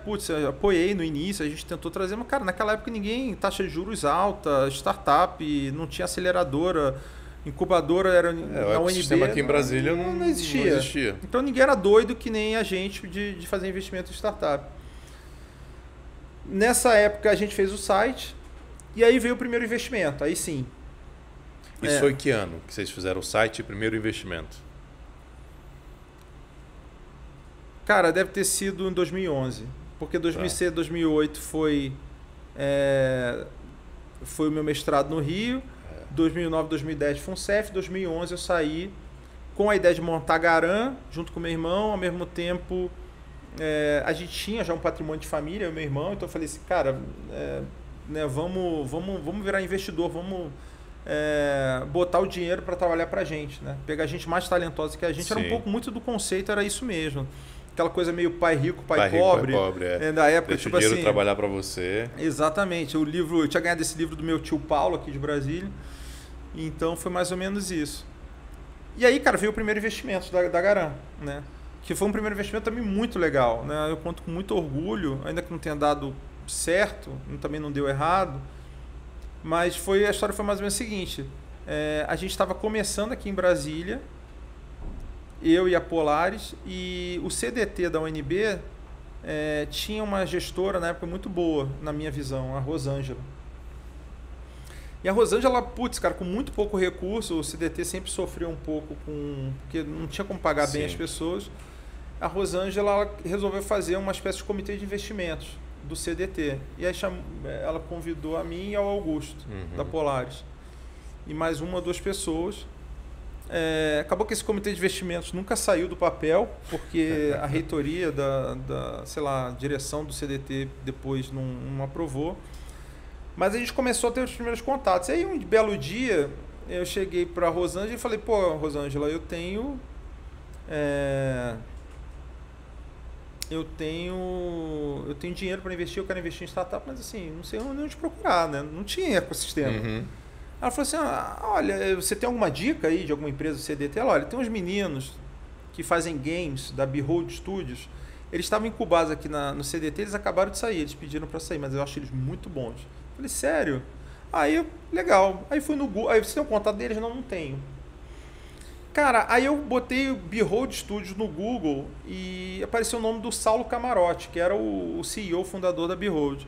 apoiei no início, a gente tentou trazer, mas, cara, naquela época taxa de juros alta, startup, não tinha aceleradora, incubadora era na UNB. O sistema aqui em Brasília não existia. Então ninguém era doido que nem a gente de fazer investimento em startup. Nessa época a gente fez o site e aí veio o primeiro investimento, aí sim. Isso foi que ano que vocês fizeram o site e primeiro investimento? Cara, deve ter sido em 2011, porque 2006, 2008 foi o meu mestrado no Rio, 2009, 2010 foi um CEF, 2011 eu saí com a ideia de montar Garan junto com meu irmão, ao mesmo tempo a gente tinha já um patrimônio de família, eu e meu irmão, então eu falei assim, cara, vamos virar investidor, vamos botar o dinheiro para trabalhar para a gente, né? Pegar gente mais talentosa que a gente. Sim. Era um pouco muito do conceito, era isso mesmo. Aquela coisa meio pai rico, pai pobre. Da época, deixa o dinheiro trabalhar para você. Exatamente. Eu tinha ganhado esse livro do meu tio Paulo, aqui de Brasília. Então foi mais ou menos isso. E aí, cara, veio o primeiro investimento da Garan, né? Que foi um primeiro investimento também muito legal, né? Eu conto com muito orgulho, ainda que não tenha dado certo, também não deu errado. Mas a história foi mais ou menos a seguinte. A gente estava começando aqui em Brasília, eu e a Polaris, e o CDT da UNB tinha uma gestora na época muito boa, na minha visão, a Rosângela. E a Rosângela, cara, com muito pouco recurso, o CDT sempre sofreu um pouco porque não tinha como pagar bem as pessoas. A Rosângela resolveu fazer uma espécie de comitê de investimentos do CDT. E aí ela convidou a mim e ao Augusto, da Polaris. E mais uma ou duas pessoas. Acabou que esse comitê de investimentos nunca saiu do papel, porque a reitoria direção do CDT depois não aprovou. Mas a gente começou a ter os primeiros contatos. E aí um belo dia eu cheguei para a Rosângela e falei, pô, Rosângela, eu tenho dinheiro para investir, eu quero investir em startup, mas assim, não sei onde procurar, né? Não tinha ecossistema. Ela falou assim, olha, você tem alguma dica aí de alguma empresa do CDT? Ela, olha, tem uns meninos que fazem games da Behold Studios, eles estavam incubados aqui no CDT, eles acabaram de sair, eles pediram para sair, mas eu acho eles muito bons. Eu falei, sério? Aí, legal. Aí fui no Google, aí você tem o contato deles? Não tenho. Cara, aí eu botei Behold Studios no Google e apareceu o nome do Saulo Camarote, que era o CEO, fundador da Behold.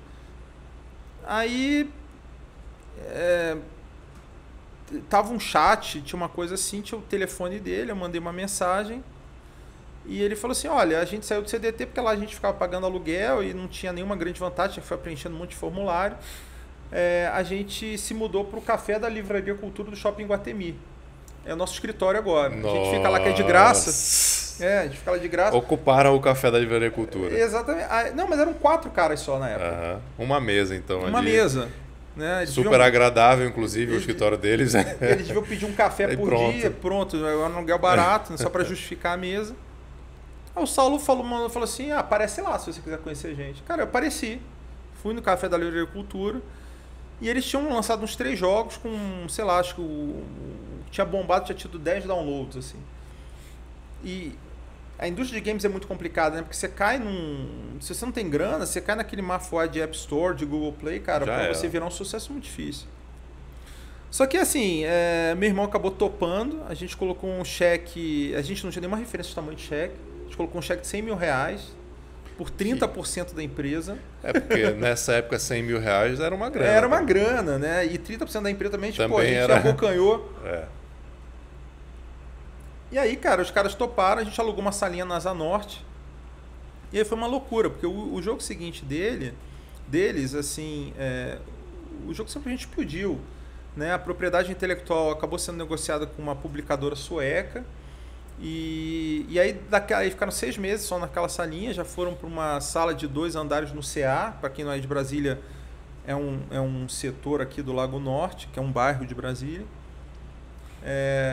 Aí tava um chat, tinha uma coisa assim, tinha o telefone dele, eu mandei uma mensagem e ele falou assim, olha, a gente saiu do CDT porque lá a gente ficava pagando aluguel e não tinha nenhuma grande vantagem, foi preenchendo um monte de formulário. A gente se mudou para o café da Livraria Cultura do Shopping Guatemi. É o nosso escritório agora. Nossa. A gente fica lá que é de graça. A gente fica lá de graça. Ocuparam o café da Livraria Cultura. Exatamente. Não, mas eram 4 caras só na época. Uma mesa, então. Uma mesa. Né? Super agradável, inclusive, o escritório deles. Eles deviam pedir um café por dia, pronto. É um aluguel barato, só para justificar a mesa. Aí o Saulo falou assim, aparece lá se você quiser conhecer a gente. Cara, eu apareci. Fui no café da Livraria Cultura. E eles tinham lançado uns 3 jogos com, sei lá, acho que tinha bombado, tinha tido 10 downloads, assim. E a indústria de games é muito complicada, né? Porque você cai se você não tem grana, você cai naquele mafuá de App Store, de Google Play, cara, pra você virar um sucesso muito difícil. Só que assim, meu irmão acabou topando, a gente colocou um cheque, a gente não tinha nenhuma referência de tamanho de cheque, a gente colocou um cheque de R$100 mil por 30% da empresa. Porque nessa época R$100 mil era uma grana. Era uma grana, né? E 30% da empresa também, tipo, a gente era... abocanhou. E aí, cara, os caras toparam, a gente alugou uma salinha na Asa Norte. E aí foi uma loucura, porque o jogo seguinte deles, assim, o jogo simplesmente explodiu. Né? A propriedade intelectual acabou sendo negociada com uma publicadora sueca. E aí ficaram 6 meses só naquela salinha, já foram para uma sala de 2 andares no CA, para quem não é de Brasília, é um setor aqui do Lago Norte, que é um bairro de Brasília.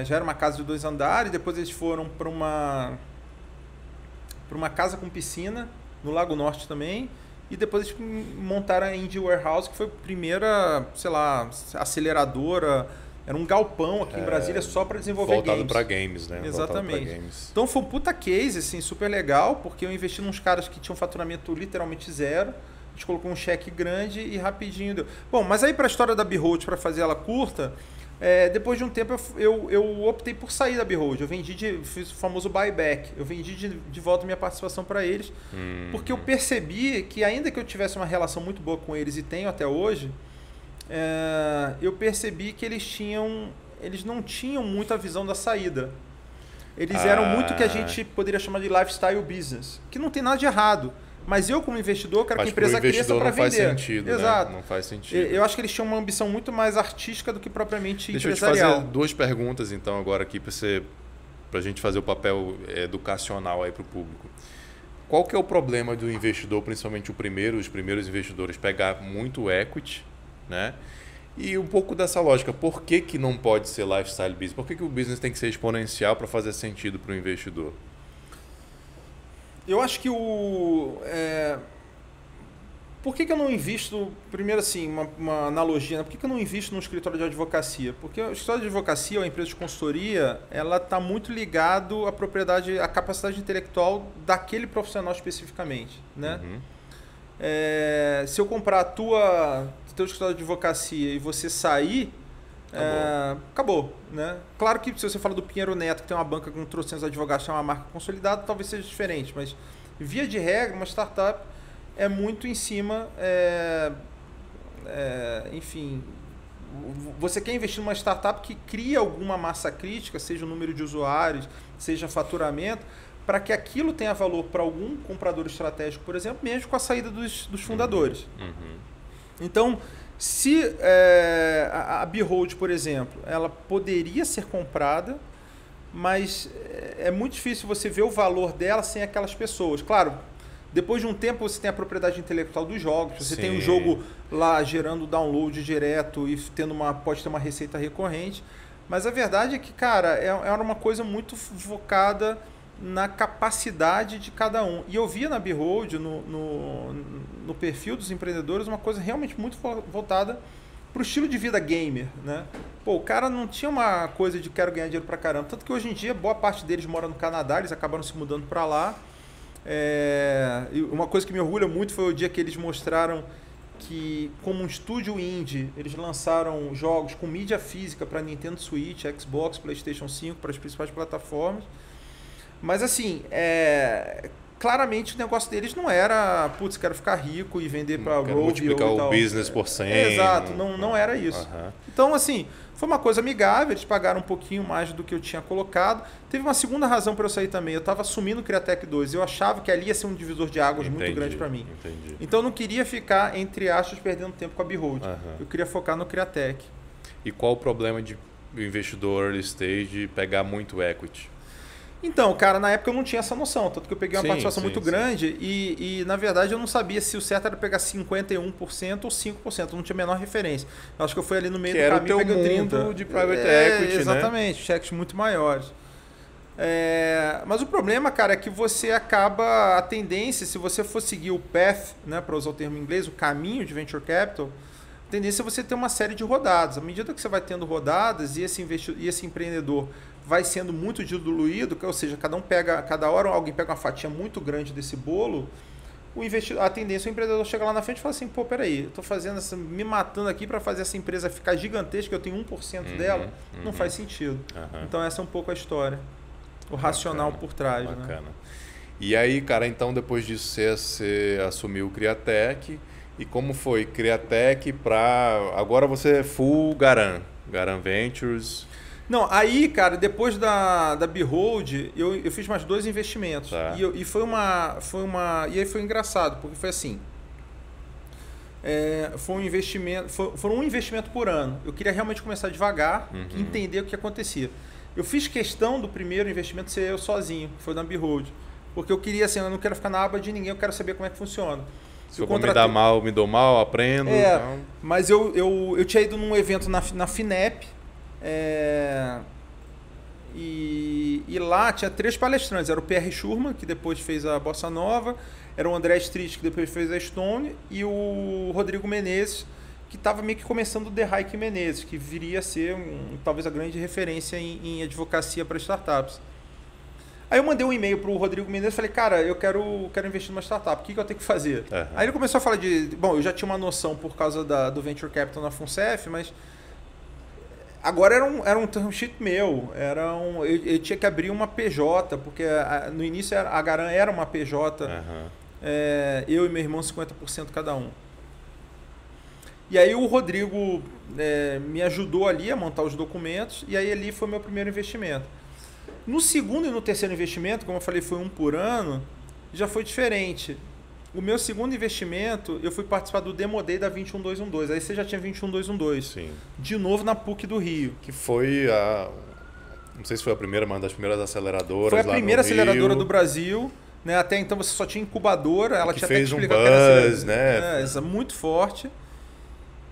Já era uma casa de 2 andares, depois eles foram para uma casa com piscina, no Lago Norte também, e depois eles montaram a Indie Warehouse, que foi a primeira, sei lá, aceleradora. Era um galpão aqui em Brasília só para desenvolver games. Voltado para games, né? Exatamente. Games. Então foi um puta case, assim, super legal, porque eu investi nos caras que tinham faturamento literalmente zero. A gente colocou um cheque grande e rapidinho deu. Bom, mas aí para a história da Behold, para fazer ela curta, depois de um tempo eu optei por sair da Behold. Eu fiz o famoso buyback. Eu vendi de volta minha participação para eles, porque eu percebi que ainda que eu tivesse uma relação muito boa com eles, e tenho até hoje, eu percebi que eles não tinham muito a visão da saída. Eles eram muito o que a gente poderia chamar de lifestyle business, que não tem nada de errado. Mas eu, como investidor, quero que a empresa cresça para vender. Não faz sentido, exato. Né? Não faz sentido. Eu acho que eles tinham uma ambição muito mais artística do que propriamente empresarial. Deixa eu te fazer 2 perguntas, então, agora aqui, para a gente fazer o papel educacional aí para o público. Qual que é o problema do investidor, principalmente os primeiros investidores, pegar muito equity, né? E um pouco dessa lógica, por que não pode ser lifestyle business? Por que o business tem que ser exponencial para fazer sentido para o investidor? Eu acho que por que eu não invisto, primeiro assim, uma analogia, né? Por que eu não invisto num escritório de advocacia? Porque o escritório de advocacia, ou a empresa de consultoria, ela está muito ligado à propriedade, à capacidade intelectual daquele profissional especificamente, né? Se eu comprar teu escritório de advocacia e você sair, acabou, né? Claro que se você fala do Pinheiro Neto, que tem uma banca com 300 advogados, tem uma marca consolidada, talvez seja diferente, mas via de regra, uma startup é muito em cima, enfim, você quer investir numa startup que cria alguma massa crítica, seja o número de usuários, seja faturamento, para que aquilo tenha valor para algum comprador estratégico, por exemplo, mesmo com a saída dos fundadores. Então, se a Behold, por exemplo, ela poderia ser comprada, mas é muito difícil você ver o valor dela sem aquelas pessoas. Claro, depois de um tempo você tem a propriedade intelectual dos jogos, você tem um jogo lá gerando download direto e pode ter uma receita recorrente, mas a verdade é que, cara, era uma coisa muito focada na capacidade de cada um. E eu via na Behold, no perfil dos empreendedores, uma coisa realmente muito voltada para o estilo de vida gamer, né? Pô, o cara não tinha uma coisa de quero ganhar dinheiro pra caramba. Tanto que hoje em dia, boa parte deles mora no Canadá, eles acabaram se mudando para lá. E uma coisa que me orgulha muito foi o dia que eles mostraram que, como um estúdio indie, eles lançaram jogos com mídia física para Nintendo Switch, Xbox, PlayStation 5, para as principais plataformas. Mas assim, claramente o negócio deles não era, putz, quero ficar rico e vender para Rove multiplicar o business por 100. Exato, não era isso. Então, assim, foi uma coisa amigável, eles pagaram um pouquinho mais do que eu tinha colocado. Teve uma segunda razão para eu sair também, eu estava assumindo o Criatec 2, eu achava que ali ia ser um divisor de águas muito grande para mim. Então eu não queria ficar, entre aspas, perdendo tempo com a Behold. Eu queria focar no Criatec. E qual o problema de o investidor early stage pegar muito equity? Então, cara, na época eu não tinha essa noção, tanto que eu peguei uma participação muito grande e, na verdade, eu não sabia se o certo era pegar 51% ou 5%, eu não tinha a menor referência. Eu acho que eu fui ali no meio do caminho e peguei 30%. De private equity, exatamente, né? cheques muito maiores. Mas o problema, cara, é que você acaba, a tendência, se você for seguir o path, né, para usar o termo em inglês, o caminho de venture capital, a tendência é você ter uma série de rodadas. À medida que você vai tendo rodadas e esse empreendedor vai sendo muito diluído, ou seja, cada hora alguém pega uma fatia muito grande desse bolo, a tendência o empreendedor chega lá na frente e fala assim, pô, peraí, eu estou me matando aqui para fazer essa empresa ficar gigantesca, eu tenho 1% dela, não faz sentido. Então essa é um pouco a história, o racional por trás. Bacana. Né? E aí, cara, então depois disso você assumiu o Criatec, e como foi Criatec para... Agora você é full Garan Ventures... Não, aí, cara, depois da Behold, eu fiz mais 2 investimentos. Tá. E e aí foi engraçado, porque foi assim. Foi um investimento. Foi um investimento por ano. Eu queria realmente começar devagar, entender o que acontecia. Eu fiz questão do primeiro investimento ser eu sozinho, que foi na Behold. Porque eu queria, assim, eu não quero ficar na aba de ninguém, eu quero saber como é que funciona. Se eu me dá mal, me dou mal, aprendo. Então... Mas eu tinha ido num evento na FINEP. E lá tinha 3 palestrantes. Era o Pierre Schurman, que depois fez a Bossa Nova, era o André Street, que depois fez a Stone, e o Rodrigo Menezes, que estava meio que começando o The Hike Menezes, que viria a ser talvez a grande referência em advocacia para startups. Aí eu mandei um e-mail para o Rodrigo Menezes e falei, cara, eu quero investir numa startup, o que eu tenho que fazer? Aí ele começou a falar bom, eu já tinha uma noção por causa do Venture Capital na FUNCEF, mas agora era um term sheet meu, eu tinha que abrir uma PJ, porque no início a Garan era uma PJ, eu e meu irmão 50% cada um. E aí o Rodrigo me ajudou ali a montar os documentos, e aí ali foi meu primeiro investimento. No segundo e no terceiro investimento, como eu falei, foi 1 por ano, já foi diferente. O meu segundo investimento, eu fui participar do Demo Day da 21212. Aí você já tinha 21212. Sim. De novo na PUC do Rio. Que foi não sei se foi a primeira, mas uma das primeiras aceleradoras. Foi a primeira aceleradora do Brasil. Né? Até então você só tinha incubadora. Ela tinha fez até que um buzz, né? Muito forte.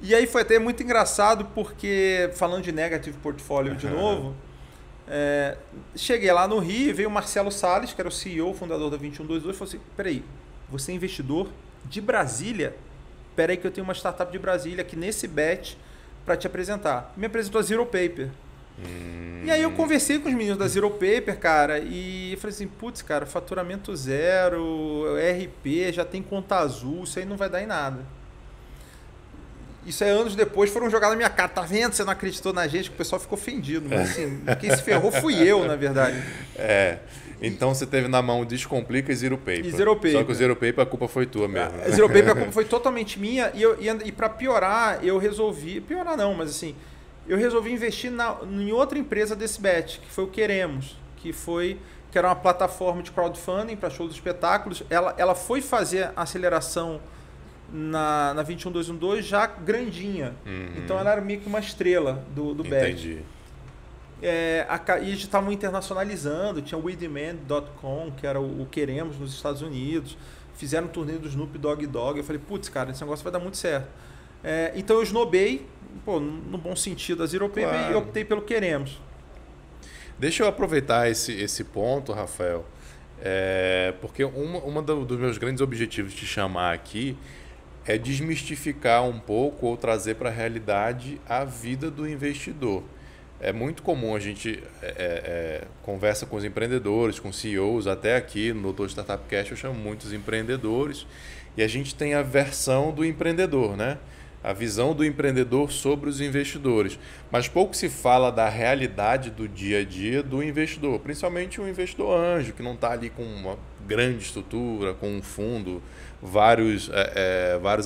E aí foi até muito engraçado porque, falando de negative portfólio de novo, cheguei lá no Rio e veio o Marcelo Salles, que era o CEO, fundador da 2122, e falou assim, peraí, você é investidor de Brasília? Peraí que eu tenho uma startup de Brasília aqui nesse bet para te apresentar. Me apresentou a Zero Paper. E aí eu conversei com os meninos da Zero Paper, cara, e falei assim, putz, cara, faturamento zero, RP, já tem conta azul, isso aí não vai dar em nada. Isso aí anos depois foram jogar na minha cara, tá vendo? Você não acreditou na gente, que o pessoal ficou ofendido. Mas assim, quem se ferrou fui eu, na verdade. Então você teve na mão Descomplica e Zero Paper. Só que o Zero Paper a culpa foi tua mesmo. A Zero Paper a culpa foi totalmente minha. E para piorar, eu resolvi... Piorar não, mas assim... Eu resolvi investir em outra empresa desse bet, que foi o Queremos. Que era uma plataforma de crowdfunding para shows de espetáculos. Ela foi fazer a aceleração na 21212 já grandinha. Então ela era meio que uma estrela do bet. Entendi. E eles estavam internacionalizando, tinha o WeDemand.com, que era o Queremos nos Estados Unidos, fizeram um turnê do Snoop Dogg Dogg. Eu falei, putz, cara, esse negócio vai dar muito certo. Então eu esnobei, no bom sentido, a Zero Paper, e optei pelo Queremos. Deixa eu aproveitar esse ponto, Rafael, porque uma dos meus grandes objetivos de te chamar aqui é desmistificar um pouco ou trazer para a realidade a vida do investidor. É muito comum a gente conversa com os empreendedores, com CEOs, até aqui no Dr. Startup Cast eu chamo muitos empreendedores, e a gente tem a versão do empreendedor, né? A visão do empreendedor sobre os investidores. Mas pouco se fala da realidade do dia a dia do investidor, principalmente o investidor anjo, que não está ali com uma grande estrutura, com um fundo, vários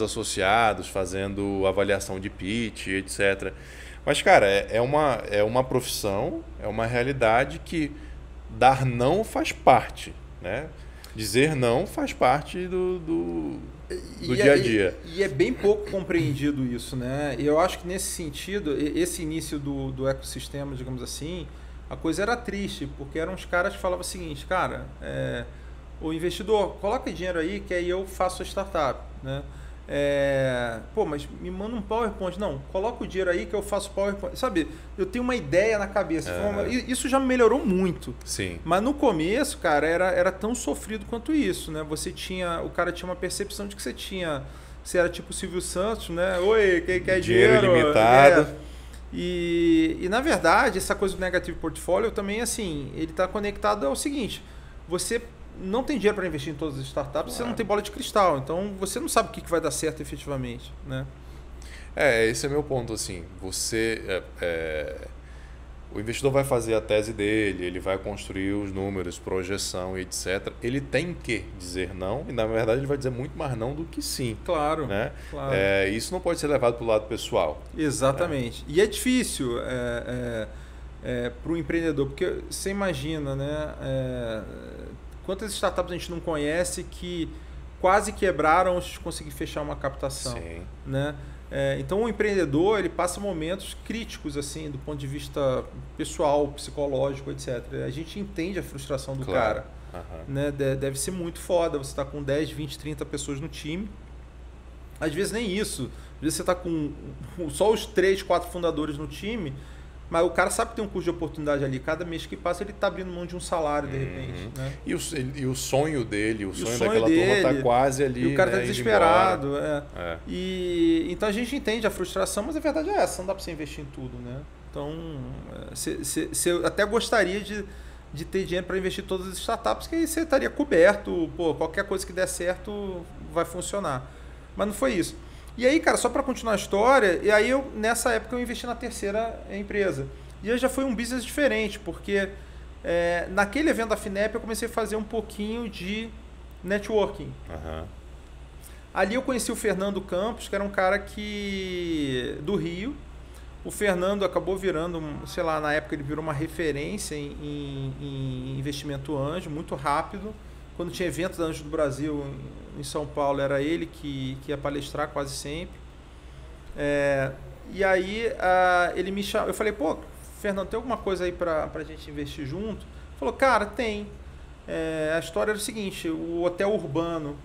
associados fazendo avaliação de pitch, etc. Mas, cara, é uma profissão, é uma realidade que dar não faz parte, né? Dizer não faz parte do dia a dia. E é bem pouco compreendido isso, né? Eu acho que nesse sentido, esse início do ecossistema, digamos assim, a coisa era triste, porque eram os caras que falavam o seguinte, cara, o investidor, coloca dinheiro aí que aí eu faço a startup, né? Mas me manda um PowerPoint. Não, coloca o dinheiro aí que eu faço PowerPoint. Sabe, eu tenho uma ideia na cabeça. Isso já melhorou muito. Sim. Mas no começo, cara, era tão sofrido quanto isso, né? O cara tinha uma percepção de que você era tipo o Silvio Santos, né? Oi, quem quer dinheiro? Limitado. E na verdade, essa coisa do negative portfólio também, assim, ele está conectado ao seguinte, você não tem dinheiro para investir em todas as startups, você não tem bola de cristal, então você não sabe o que vai dar certo efetivamente, né? Esse é meu ponto, assim, o investidor vai fazer a tese dele, ele vai construir os números, projeção, etc. Ele tem que dizer não, e na verdade ele vai dizer muito mais não do que sim. Claro, né? claro. Isso não pode ser levado para o lado pessoal. Exatamente. E é difícil para o empreendedor, porque você imagina, né? Quantas startups a gente não conhece que quase quebraram antes de conseguir fechar uma captação. Sim. Né? Então o empreendedor ele passa momentos críticos assim do ponto de vista pessoal, psicológico, etc. A gente entende a frustração do cara. Né? Deve ser muito foda você estar com 10, 20, 30 pessoas no time. Às vezes nem isso. Às vezes você está com só os 3, 4 fundadores no time, mas o cara sabe que tem um custo de oportunidade ali. Cada mês que passa ele está abrindo mão de um salário de repente. Né? E o sonho dele, o sonho daquela turma está quase ali. E o cara está desesperado. E então a gente entende a frustração, mas a verdade é essa, não dá para você investir em tudo. Né? Então, eu até gostaria de ter dinheiro para investir em todas as startups, que aí você estaria coberto, qualquer coisa que der certo vai funcionar. Mas não foi isso. E aí, cara, só para continuar a história, e aí nessa época eu investi na terceira empresa. E aí já foi um business diferente, porque naquele evento da FINEP eu comecei a fazer um pouquinho de networking. Ali eu conheci o Fernando Campos, que era um cara do Rio. O Fernando acabou virando, sei lá, na época ele virou uma referência em investimento anjo, muito rápido. Quando tinha evento da Anjo do Brasil em São Paulo, era ele que ia palestrar quase sempre. E aí ele me chamou, eu falei, Fernando, tem alguma coisa aí pra gente investir junto? Ele falou, cara, tem. A história era o seguinte, o Hotel Urbano,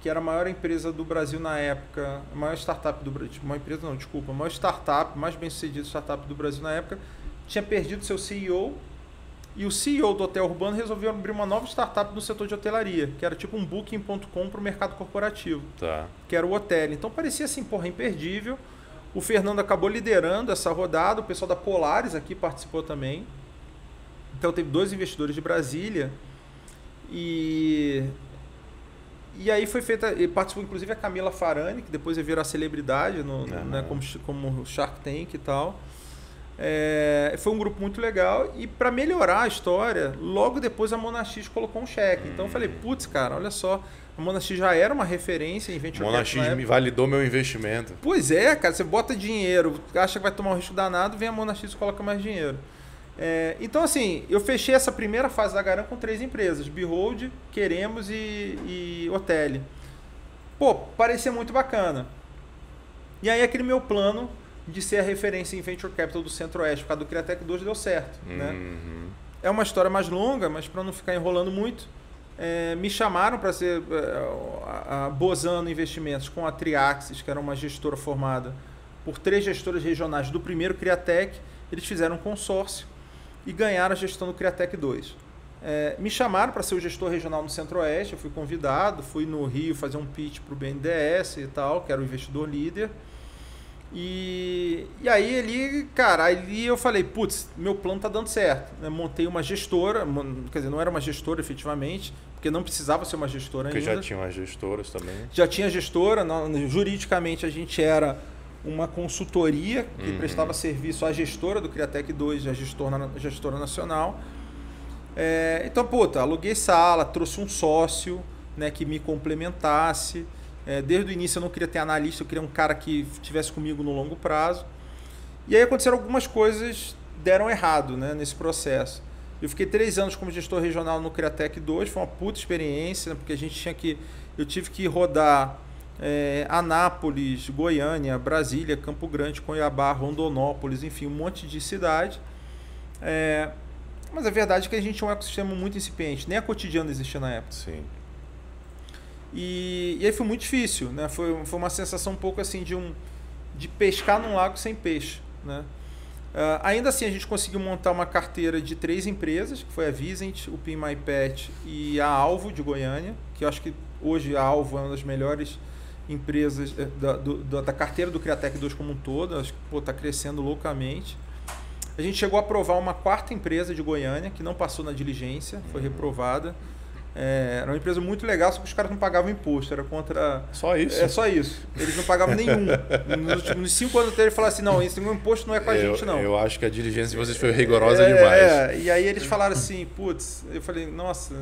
que era a maior empresa do Brasil na época, a maior startup do Brasil, a maior startup, mais bem sucedida startup do Brasil na época, tinha perdido seu CEO. E o CEO do Hotel Urbano resolveu abrir uma nova startup no setor de hotelaria, que era tipo um Booking.com para o mercado corporativo, que era o Hotel. Então parecia assim, imperdível. O Fernando acabou liderando essa rodada, o pessoal da Polaris aqui participou também. Então teve 2 investidores de Brasília. E aí foi feita, e participou inclusive a Camila Farani, que depois ia virar celebridade né, como Shark Tank e tal. Foi um grupo muito legal e para melhorar a história, logo depois a Monax colocou um cheque. Então eu falei, putz, cara, olha só, a Monax já era uma referência em venture capital. Monax me validou meu investimento. Pois é, cara, você bota dinheiro, acha que vai tomar um risco danado, vem a Monax e coloca mais dinheiro. Então assim, eu fechei essa primeira fase da Garan com 3 empresas, Behold, Queremos e Hotel. Parecia muito bacana. E aí aquele meu plano de ser a referência em Venture Capital do Centro-Oeste, por causa do Criatec 2 deu certo. Né? É uma história mais longa, mas para não ficar enrolando muito, me chamaram para ser a Bozano Investimentos com a Triaxis, que era uma gestora formada por 3 gestoras regionais do primeiro Criatec. Eles fizeram um consórcio e ganharam a gestão do Criatec 2. Me chamaram para ser o gestor regional no Centro-Oeste, eu fui convidado, fui no Rio fazer um pitch para o BNDES e tal, que era o investidor líder. E aí ali eu falei, putz, meu plano tá dando certo. Eu montei uma gestora, quer dizer, não era uma gestora efetivamente, porque não precisava ser uma gestora ainda. Porque já tinha umas gestoras também. Já tinha gestora, juridicamente a gente era uma consultoria que prestava serviço à gestora do Criatec 2, a gestora nacional. Então, aluguei sala, trouxe um sócio, né, que me complementasse. Desde o início eu não queria ter analista, eu queria um cara que estivesse comigo no longo prazo. E aí aconteceram algumas coisas, deram errado, né, nesse processo. Eu fiquei 3 anos como gestor regional no Criatec 2, foi uma puta experiência, né, porque eu tive que rodar Anápolis, Goiânia, Brasília, Campo Grande, Cuiabá, Rondonópolis, enfim, um monte de cidade. Mas a verdade é que a gente tinha um ecossistema muito incipiente, nem a Cotidiano existia na época. Sim. E aí foi muito difícil, né? Foi uma sensação um pouco assim de pescar num lago sem peixe, né? Ainda assim a gente conseguiu montar uma carteira de 3 empresas, que foi a Visent, o Pin My Pet e a Alvo de Goiânia, que eu acho que hoje a Alvo é uma das melhores empresas da carteira do Criatec 2 como um todo, acho que está crescendo loucamente. A gente chegou a aprovar uma 4ª empresa de Goiânia, que não passou na diligência, foi reprovada. Era uma empresa muito legal, só que os caras não pagavam imposto, era contra... Só isso? É só isso. Eles não pagavam nenhum. Nos 5 anos dele, ele falou assim, não, esse imposto não é com a gente, não. Eu acho que a diligência de vocês foi rigorosa demais. E aí eles falaram assim, putz, eu falei, nossa,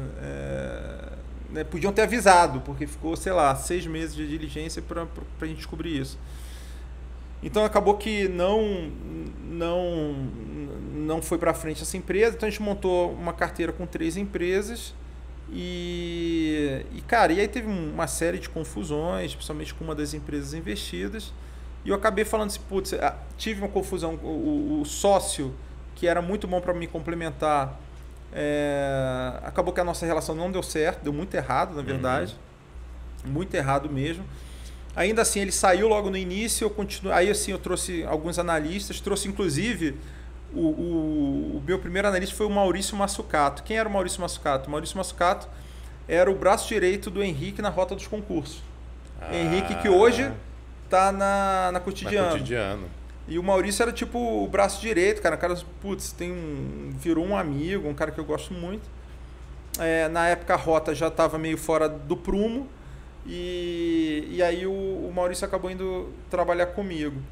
né, podiam ter avisado, porque ficou, sei lá, 6 meses de diligência para a gente descobrir isso. Então acabou que não foi para frente essa empresa, então a gente montou uma carteira com 3 empresas e cara, e aí teve uma série de confusões, principalmente com uma das empresas investidas, e eu acabei falando assim, putz, tive uma confusão, o sócio, que era muito bom para me complementar, acabou que a nossa relação não deu certo, deu muito errado, na verdade, muito errado mesmo. Ainda assim, ele saiu logo no início, eu continuei. Aí assim, eu trouxe alguns analistas, trouxe inclusive o meu primeiro analista foi o Maurício Massucato. Quem era o Maurício Massucato? O Maurício Massucato era o braço direito do Henrique na rota dos concursos. Henrique que hoje está na Cotidiano. E o Maurício era tipo o braço direito, cara. O cara, putz, virou um amigo, um cara que eu gosto muito. Na época a rota já estava meio fora do prumo. E aí o Maurício acabou indo trabalhar comigo.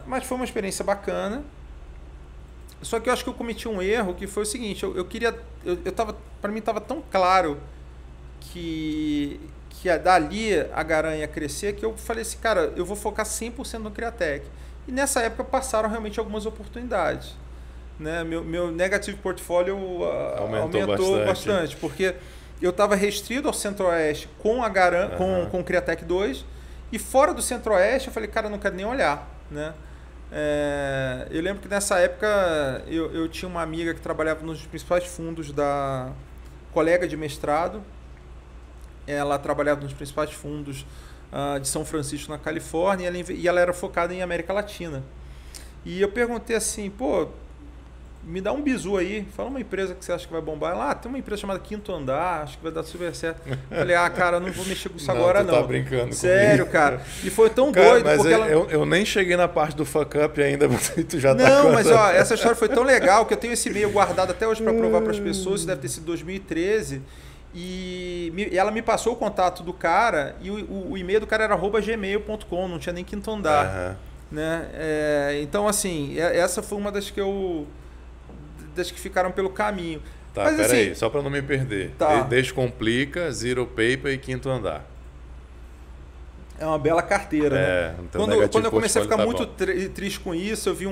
Mas foi uma experiência bacana. Só que eu acho que eu cometi um erro, que foi o seguinte, para mim estava tão claro que dali a Garan ia crescer, que eu falei assim, cara, eu vou focar 100% no Criatec. E nessa época passaram realmente algumas oportunidades. Né? Meu negative portfólio aumentou bastante, porque eu estava restrito ao Centro-Oeste com a Garan, com o Criatec 2, e fora do Centro-Oeste eu falei, cara, eu não quero nem olhar. Né? Eu lembro que nessa época eu tinha uma amiga que trabalhava nos principais fundos colega de mestrado, ela trabalhava nos principais fundos de São Francisco, na Califórnia, e ela era focada em América Latina. E eu perguntei assim, pô, me dá um bizu aí, fala uma empresa que você acha que vai bombar. Ela, tem uma empresa chamada Quinto Andar, acho que vai dar super certo. Eu falei, cara, não vou mexer com isso agora não. Tá brincando Sério, comigo. Cara. E foi tão doido. Mas porque eu nem cheguei na parte do fuck up ainda, tu já tá Não, mas ó, essa história foi tão legal que eu tenho esse e-mail guardado até hoje para provar para as pessoas, isso deve ter sido 2013. E ela me passou o contato do cara e o e-mail do cara era @gmail.com, não tinha nem Quinto Andar. Né? Então, assim, essa foi uma das que ficaram pelo caminho. Tá, mas, peraí, assim, só para não me perder. Tá. Descomplica, Zero Paper e Quinto Andar. É uma bela carteira, né? Então quando eu comecei a ficar muito triste com isso, eu vi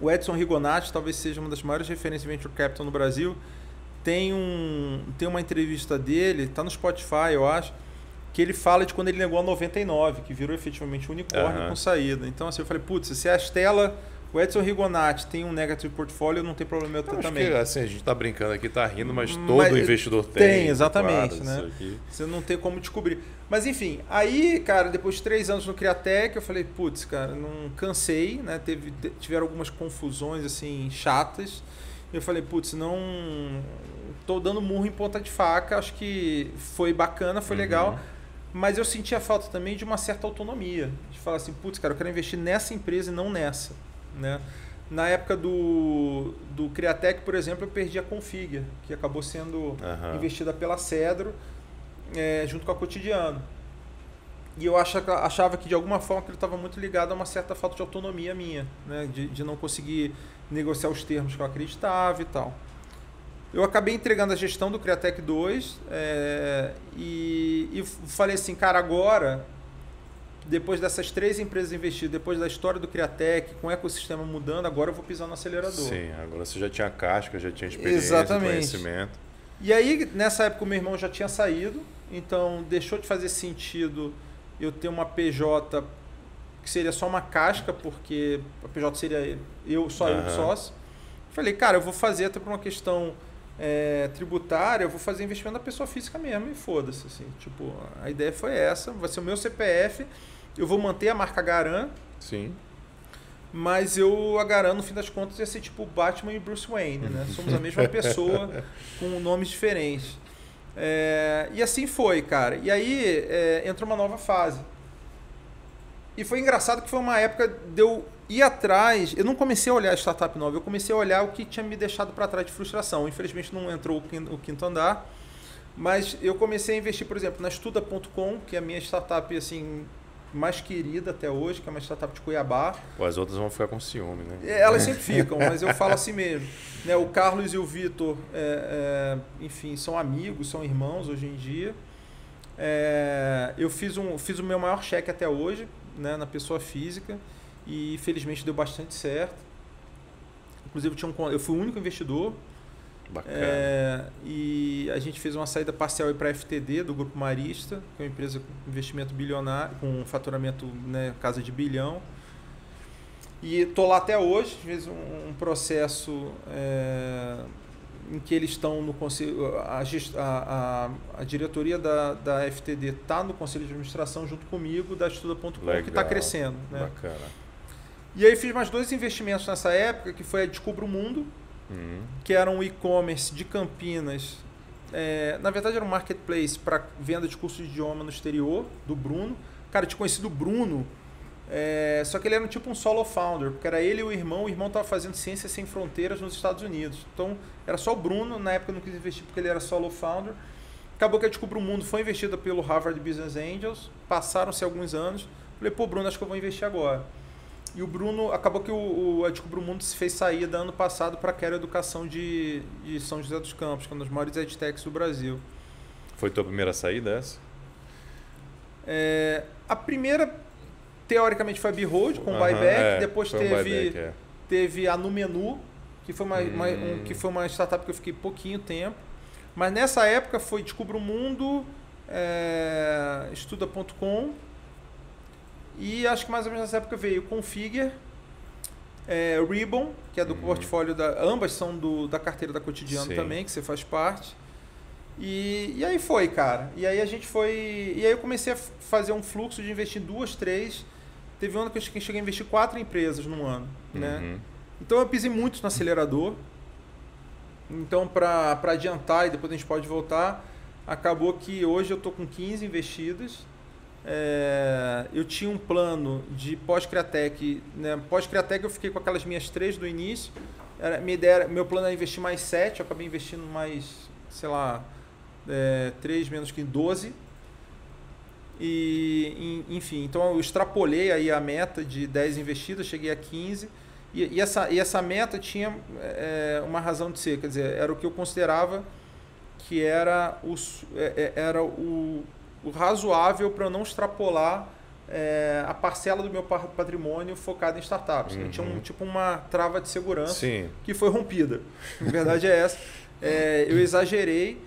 o Edson Rigonati, talvez seja uma das maiores referências de Venture Capital no Brasil. Tem uma entrevista dele, tá no Spotify, eu acho, que ele fala de quando ele negou a 99, que virou efetivamente um unicórnio com saída. Então, assim, eu falei, putz, se a Stella, o Edson Rigonati tem um negative portfólio, não tem problema eu ter também. Que, assim, a gente tá brincando aqui, tá rindo, mas todo investidor tem. Tem, exatamente. Né? Você não tem como descobrir. Mas, enfim, aí, cara, depois de 3 anos no Criatec, eu falei, putz, cara, não cansei, né? Tiveram algumas confusões, assim, chatas. Eu falei, putz, não... Tô dando murro em ponta de faca, acho que foi bacana, foi legal, mas eu sentia falta também de uma certa autonomia, de falar assim, putz, cara, eu quero investir nessa empresa e não nessa, né? Na época do Criatec, por exemplo, eu perdi a Configure, que acabou sendo investida pela Cedro, junto com a Cotidiano. E eu achava que de alguma forma ele estava muito ligado a uma certa falta de autonomia minha, né? De não conseguir negociar os termos que eu acreditava e tal. Eu acabei entregando a gestão do Criatec 2 e falei assim, cara, agora, depois dessas 3 empresas investidas, depois da história do Criatec, com o ecossistema mudando, agora eu vou pisar no acelerador. Sim, agora você já tinha casca, já tinha experiência, conhecimento. E aí, nessa época, o meu irmão já tinha saído, então deixou de fazer sentido eu ter uma PJ que seria só uma casca, porque a PJ seria eu de sócio. Falei, cara, eu vou fazer até por uma questão tributária, eu vou fazer investimento da pessoa física mesmo e foda-se. Assim, tipo, a ideia foi essa, vai ser o meu CPF, eu vou manter a marca Garan. Sim. Mas a Garan, no fim das contas, ia ser tipo Batman e Bruce Wayne, né? Somos a mesma pessoa com nomes diferentes. E assim foi, cara. E aí entra uma nova fase. E foi engraçado que foi uma época de eu ir atrás. Eu não comecei a olhar startup nova, eu comecei a olhar o que tinha me deixado para trás de frustração. Infelizmente não entrou o quinto andar, mas eu comecei a investir, por exemplo, na Estuda.com, que é a minha startup assim, mais querida até hoje, que é uma startup de Cuiabá. Pô, as outras vão ficar com ciúme, né? Elas sempre ficam, mas eu falo assim mesmo. Né, o Carlos e o Vitor, enfim, são amigos, são irmãos hoje em dia. Eu fiz o meu maior cheque até hoje, né, na pessoa física, e felizmente deu bastante certo. Inclusive eu fui o único investidor. Bacana. E a gente fez uma saída parcial para a FTD do Grupo Marista, que é uma empresa com investimento bilionário, com faturamento, né, casa de bilhão. E estou lá até hoje, fiz um processo em que eles estão no conselho, a diretoria da FTD está no conselho de administração junto comigo, da Estuda.com, que está crescendo. Né? Bacana. E aí fiz mais 2 investimentos nessa época, que foi a Descubra o Mundo, que era um e-commerce de Campinas. Na verdade era um marketplace para venda de cursos de idioma no exterior, do Bruno. Cara, eu tinha conhecido o Bruno, só que ele era tipo um solo founder, porque era ele e o irmão estava fazendo Ciências Sem Fronteiras nos Estados Unidos. Então era só o Bruno, na época eu não quis investir porque ele era solo founder. Acabou que a Descubra o Mundo foi investida pelo Harvard Business Angels, passaram-se alguns anos, falei, pô Bruno, acho que eu vou investir agora. E o Bruno, acabou que a Descubra o Mundo se fez saída ano passado para a Quero Educação de São José dos Campos, que é uma das maiores edtechs do Brasil. Foi tua primeira saída essa? A primeira, teoricamente, foi a Behold, com buyback. Depois teve a Numenu, que foi que foi uma startup que eu fiquei pouquinho tempo. Mas nessa época foi Descubra o Mundo, Estuda.com, e acho que mais ou menos nessa época veio Configure, Ribbon, que é do portfólio ambas são da carteira da Cotidiano. Sim. Também, que você faz parte. E aí foi, cara. E aí eu comecei a fazer um fluxo de investir em 2, 3. Teve um ano que eu cheguei a investir 4 empresas num ano, né? Então eu pisei muito no acelerador. Então, para adiantar, e depois a gente pode voltar, acabou que hoje eu estou com 15 investidas. Eu tinha um plano de pós-Criatec, né? Pós-Criatec eu fiquei com aquelas minhas 3 do início. Meu plano era investir mais 7, eu acabei investindo mais, sei lá, 3 menos que 12. Enfim, então eu extrapolei aí a meta de 10 investidas, cheguei a 15. E essa meta tinha uma razão de ser, quer dizer, era o que eu considerava que era o razoável para eu não extrapolar a parcela do meu patrimônio focada em startups. Eu tinha uma trava de segurança. Sim. Que foi rompida. A verdade é essa. Eu exagerei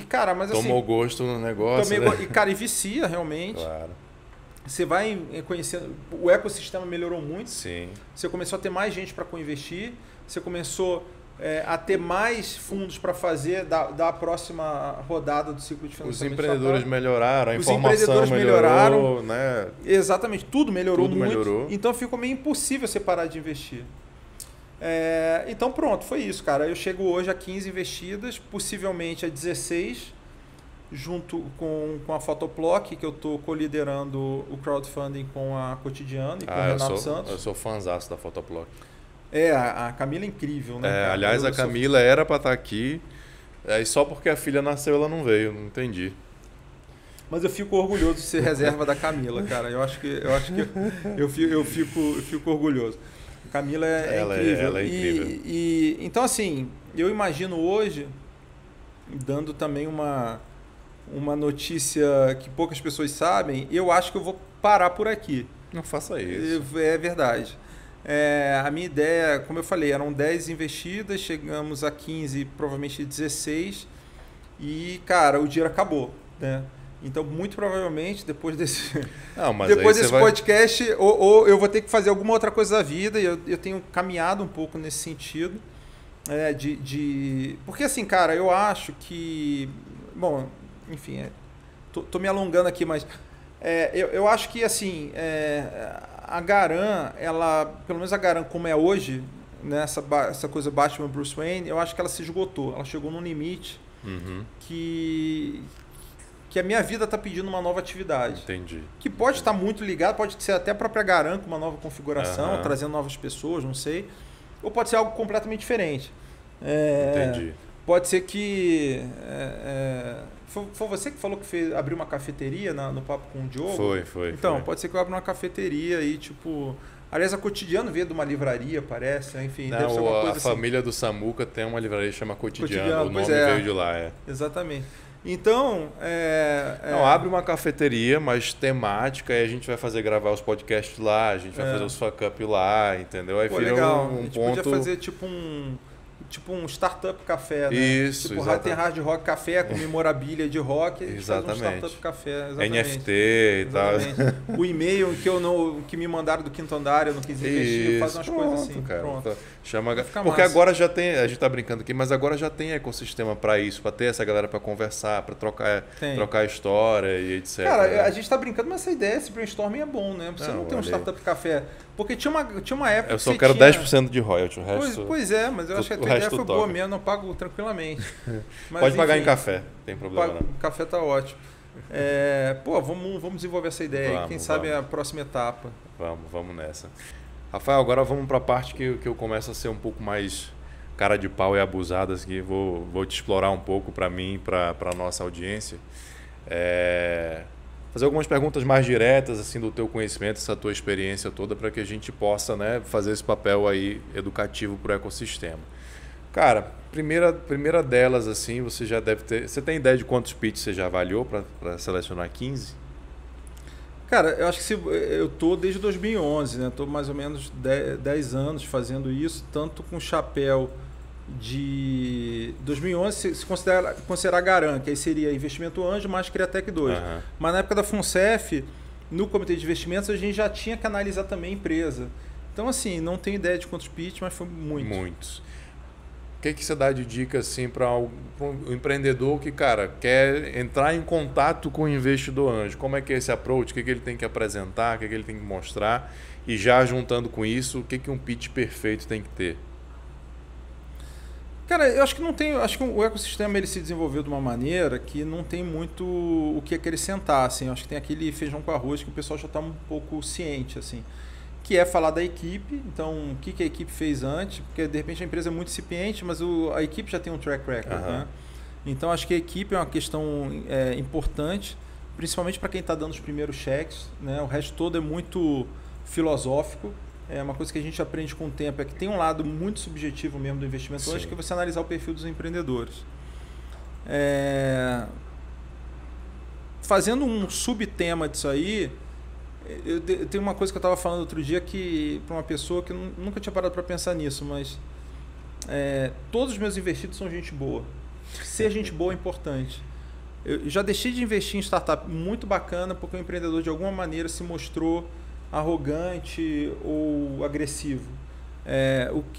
cara, mas assim... Tomou gosto no negócio, né? E vicia realmente. Claro. Você vai conhecendo... O ecossistema melhorou muito. Sim. Você começou a ter mais gente para co-investir. Você começou a ter mais fundos para fazer da próxima rodada do ciclo de financiamento. Os empreendedores melhoraram, a informação empreendedores melhoraram, né? Exatamente, tudo melhorou tudo muito. Melhorou. Então ficou meio impossível você parar de investir. Então pronto, foi isso, cara. Eu chego hoje a 15 investidas, possivelmente a 16, junto com a Photoplock, que eu estou coliderando o crowdfunding com a Cotidiano e com o Renato Santos. Eu sou fãzaço da Photoplock. A Camila é incrível, né? Aliás, a Camila era para estar aqui, e só porque a filha nasceu ela não veio, não entendi. Mas eu fico orgulhoso de ser reserva da Camila, cara. Eu fico orgulhoso. A Camila é incrível. Ela é incrível. Então, assim, eu imagino hoje, dando também uma notícia que poucas pessoas sabem, eu acho que eu vou parar por aqui. Não faça isso. É verdade. A minha ideia, como eu falei, eram 10 investidas, chegamos a 15, provavelmente 16, e, cara, o dinheiro acabou, né? Então, muito provavelmente, depois desse podcast, ou eu vou ter que fazer alguma outra coisa da vida, e eu tenho caminhado um pouco nesse sentido, porque, assim, cara, eu acho que... Bom, enfim, tô me alongando aqui, mas eu acho que, assim, a Garan, pelo menos a Garan como é hoje, né, essa coisa Batman Bruce Wayne, eu acho que ela se esgotou, ela chegou num limite que que a minha vida está pedindo uma nova atividade. Entendi. Que pode estar muito ligado, pode ser até a própria Garan com uma nova configuração, trazendo novas pessoas, não sei. Ou pode ser algo completamente diferente. Entendi. Pode ser que... Foi você que falou que abriu uma cafeteria no papo com o Diogo? Foi. Então, pode ser que eu abra uma cafeteria e, tipo... Aliás, a Cotidiano veio de uma livraria, parece. Enfim, deve ser uma coisa assim. A família do Samuca tem uma livraria que chama Cotidiano. O nome veio de lá, Exatamente. Então, Não, abre uma cafeteria, mas temática, aí a gente vai gravar os podcasts lá, a gente vai fazer os fuck up lá, entendeu? Aí vira legal. um a gente ponto... podia fazer tipo um startup café, né? Isso, tipo Hard Rock Café com memorabilia de rock, a gente faz um startup café, exatamente. NFT e tal. O e-mail que me mandaram do Quinto Andar, eu não quis investir, faz umas coisas assim. Cara, pronto. Porque agora já tem, a gente tá brincando aqui, mas agora já tem ecossistema para isso, para ter essa galera para conversar, para trocar história e etc. Cara, a gente tá brincando, mas essa ideia, esse brainstorming é bom, né? Você não tem um startup café. Porque tinha uma época eu só quero 10% de royalty, o resto... Pois é, mas eu acho que a tua ideia foi boa mesmo, eu pago tranquilamente. Mas, pode pagar em café, não tem problema não. Café tá ótimo. Vamos desenvolver essa ideia aí, quem sabe é a próxima etapa. Vamos nessa. Rafael, agora vamos para a parte que eu começo a ser um pouco mais cara de pau e abusado, assim, vou te explorar um pouco para mim e para a nossa audiência. Fazer algumas perguntas mais diretas assim do teu conhecimento, essa tua experiência toda, para que a gente possa, né, fazer esse papel aí educativo para o ecossistema. Cara, primeira delas, assim, você já deve ter... Você tem ideia de quantos pitches você já avaliou para selecionar 15? Cara, eu acho que eu tô desde 2011, né? Estou mais ou menos 10 anos fazendo isso, tanto com chapéu de 2011, se considerar Garan, que aí seria investimento anjo mais Criatec 2. Mas na época da FUNCEF, no comitê de investimentos, a gente já tinha que analisar também a empresa. Então, assim, não tenho ideia de quantos pitches, mas foi muitos. O que você dá de dica assim, para um empreendedor que, cara, quer entrar em contato com o investidor anjo? Como é que é esse approach? O que ele tem que apresentar? O que ele tem que mostrar? E já juntando com isso, o que um pitch perfeito tem que ter? Cara, eu acho que não tem. Acho que o ecossistema ele se desenvolveu de uma maneira que não tem muito o que acrescentar. Assim. Eu acho que tem aquele feijão com arroz que o pessoal já está um pouco ciente, assim, que é falar da equipe. Então, o que a equipe fez antes? Porque de repente a empresa é muito incipiente, mas a equipe já tem um track record. Né? Então, acho que a equipe é uma questão importante, principalmente para quem está dando os primeiros cheques. Né? O resto todo é muito filosófico. É uma coisa que a gente aprende com o tempo, é que tem um lado muito subjetivo mesmo do investimento hoje, que é você analisar o perfil dos empreendedores. Fazendo um subtema disso aí, eu tenho uma coisa que eu estava falando outro dia para uma pessoa que eu nunca tinha parado para pensar nisso, mas todos os meus investidos são gente boa. Ser gente boa é importante. Eu já deixei de investir em startup muito bacana porque o empreendedor de alguma maneira se mostrou arrogante ou agressivo.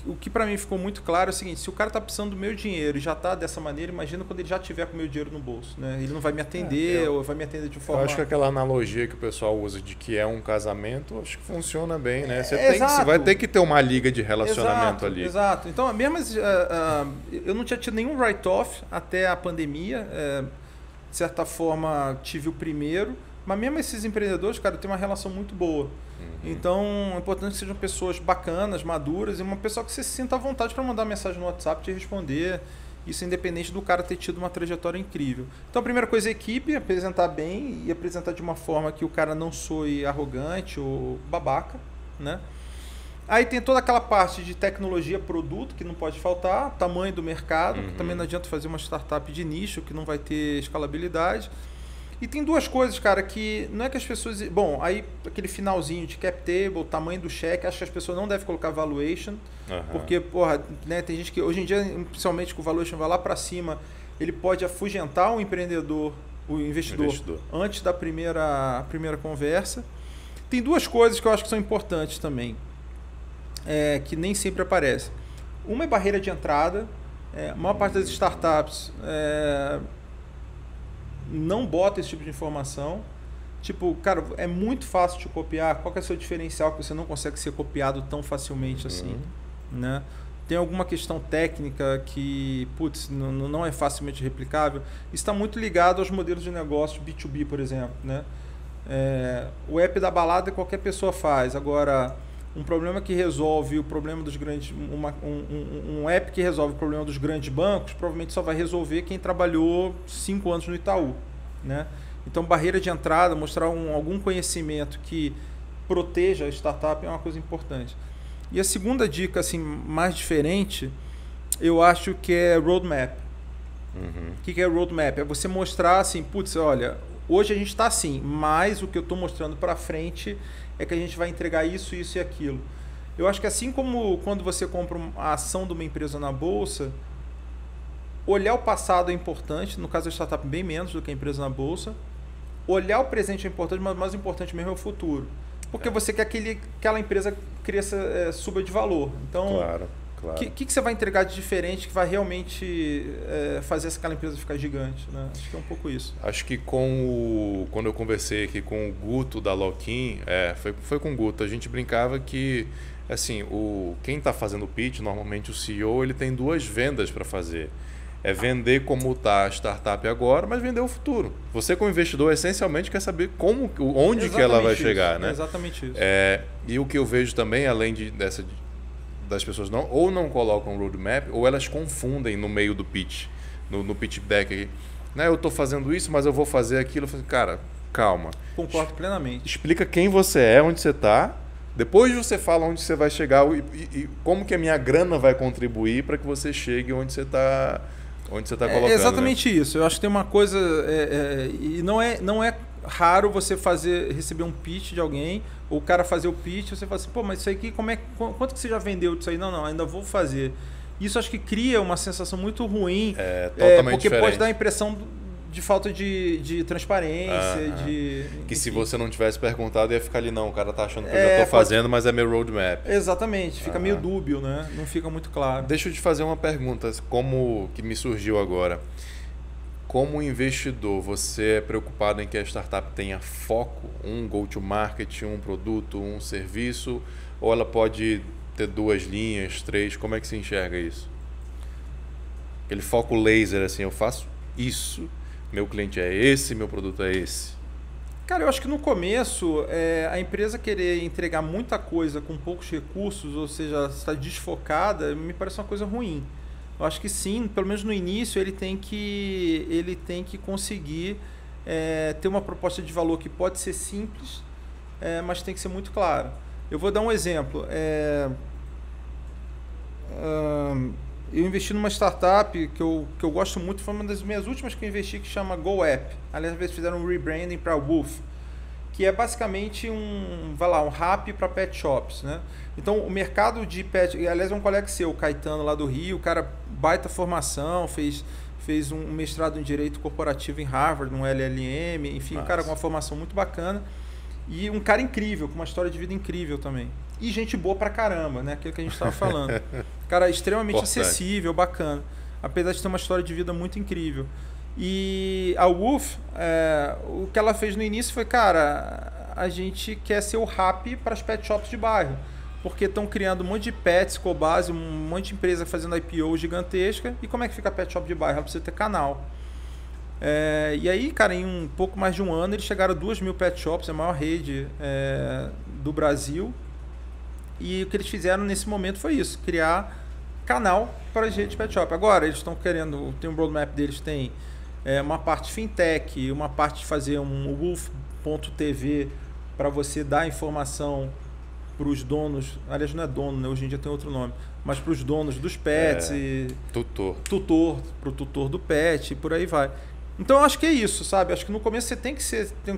O que para mim ficou muito claro é o seguinte: se o cara está precisando do meu dinheiro e já está dessa maneira, imagina quando ele já tiver com o meu dinheiro no bolso. Né? Ele não vai me atender ou vai me atender de forma... Eu acho que aquela analogia que o pessoal usa de que é um casamento, acho que funciona bem. Né? Você vai ter que ter uma liga de relacionamento ali. Exato. Então, mesmo eu não tinha tido nenhum write-off até a pandemia. De certa forma, tive o primeiro. Mas mesmo esses empreendedores, cara, tem uma relação muito boa. Então, é importante que sejam pessoas bacanas, maduras, e uma pessoa que você se sinta à vontade para mandar mensagem no WhatsApp, te responder. Isso independente do cara ter tido uma trajetória incrível. Então, a primeira coisa é a equipe, apresentar bem e apresentar de uma forma que o cara não soe arrogante ou babaca, né? Aí tem toda aquela parte de tecnologia, produto, que não pode faltar, tamanho do mercado, que também não adianta fazer uma startup de nicho, que não vai ter escalabilidade. E tem duas coisas, cara, que não é que as pessoas... Bom, aí aquele finalzinho de cap table, tamanho do cheque, acho que as pessoas não devem colocar valuation, porque, porra, né, tem gente que hoje em dia, principalmente com o valuation vai lá para cima, ele pode afugentar o empreendedor, o investidor. Antes da primeira conversa. Tem duas coisas que eu acho que são importantes também, que nem sempre aparecem. Uma é barreira de entrada. A maior parte das startups... não bota esse tipo de informação. Tipo, cara, é muito fácil te copiar. Qual que é o seu diferencial que você não consegue ser copiado tão facilmente assim? Né? tem alguma questão técnica que, putz, não é facilmente replicável, isso está muito ligado aos modelos de negócio B2B, por exemplo, né? O app da balada qualquer pessoa faz. Agora, um problema que resolve o problema dos grandes... Um app que resolve o problema dos grandes bancos, provavelmente só vai resolver quem trabalhou 5 anos no Itaú, né? Então, barreira de entrada, mostrar algum conhecimento que proteja a startup é uma coisa importante. E a segunda dica, assim, mais diferente, eu acho que é roadmap. O que é roadmap? É você mostrar assim, putz, olha, hoje a gente está assim, mas o que eu estou mostrando para frente é que a gente vai entregar isso, isso e aquilo. Eu acho que assim como quando você compra a ação de uma empresa na bolsa, olhar o passado é importante, no caso da startup bem menos do que a empresa na bolsa. Olhar o presente é importante, mas o mais importante mesmo é o futuro. Porque você quer que aquela empresa cresça, suba de valor. Então, claro. O que você vai entregar de diferente que vai realmente fazer aquela empresa ficar gigante? Né? Acho que é um pouco isso. Acho que quando eu conversei aqui com o Guto da Loquim, foi com o Guto, a gente brincava que assim, quem está fazendo o pitch, normalmente o CEO, ele tem 2 vendas para fazer. É vender como está a startup agora, mas vender o futuro. Você, como investidor, essencialmente quer saber onde que ela vai chegar. Né? É exatamente isso. E o que eu vejo também, além das pessoas ou não colocam roadmap, ou elas confundem no meio do pitch, no pitch deck. Aqui. Né? Eu estou fazendo isso, mas eu vou fazer aquilo. Eu falei, cara, calma. Concordo plenamente. Explica quem você é, onde você está. Depois você fala onde você vai chegar e como que a minha grana vai contribuir para que você chegue onde você está colocando. É exatamente, né? Isso. Eu acho que tem uma coisa... e não é raro você receber um pitch de alguém, ou o cara fazer o pitch, você fala assim, pô, mas isso aqui, quanto que você já vendeu disso aí? Não, ainda vou fazer. Isso acho que cria uma sensação muito ruim, totalmente porque diferente. pode dar a impressão de falta de transparência, que se você não tivesse perguntado, ia ficar ali, não, o cara tá achando que eu já tô fazendo, mas é meu roadmap. Exatamente, fica meio dúbio, né? Não fica muito claro. Deixa eu te fazer uma pergunta, que me surgiu agora. Como investidor, você é preocupado em que a startup tenha foco, um go-to-market, um produto, um serviço, ou ela pode ter 2 linhas, 3, como é que você enxerga isso? Aquele foco laser, assim, eu faço isso, meu cliente é esse, meu produto é esse. Cara, eu acho que no começo, a empresa querer entregar muita coisa com poucos recursos, ou seja, está desfocada, me parece uma coisa ruim. Eu acho que sim, pelo menos no início, ele tem que conseguir ter uma proposta de valor que pode ser simples, mas tem que ser muito clara. Eu vou dar um exemplo. Eu investi numa startup que eu gosto muito, foi uma das minhas últimas que eu investi, que chama GoApp. Aliás, eles fizeram um rebranding para Wolf, que é basicamente um Rappi para pet shops, né? Então, o mercado de pet... Aliás, é um colega seu, o Caetano, lá do Rio, o cara baita formação, fez um mestrado em Direito Corporativo em Harvard, no LLM, enfim, um cara com uma formação muito bacana. E um cara incrível, com uma história de vida incrível também. E gente boa pra caramba, né? Aquilo que a gente estava falando. Cara extremamente acessível, bacana. Apesar de ter uma história de vida muito incrível. E a Wolf, o que ela fez no início foi, cara, a gente quer ser o Rappi para as pet shops de bairro. Porque estão criando um monte de pets, Cobase, um monte de empresa fazendo IPO gigantesca. E como é que fica a pet shop de bairro? Ela precisa ter canal. E aí, cara, em um pouco mais de um ano, eles chegaram a 2.000 pet shops, a maior rede do Brasil. E o que eles fizeram nesse momento foi isso, criar canal para as redes de pet shop. Agora, eles estão querendo, tem um roadmap deles, tem uma parte fintech, uma parte de fazer um wolf.tv para você dar informação para os donos, aliás não é dono, né? Hoje em dia tem outro nome, mas para os donos dos pets. Para o tutor do pet e por aí vai. Então eu acho que é isso, sabe? Acho que no começo você tem que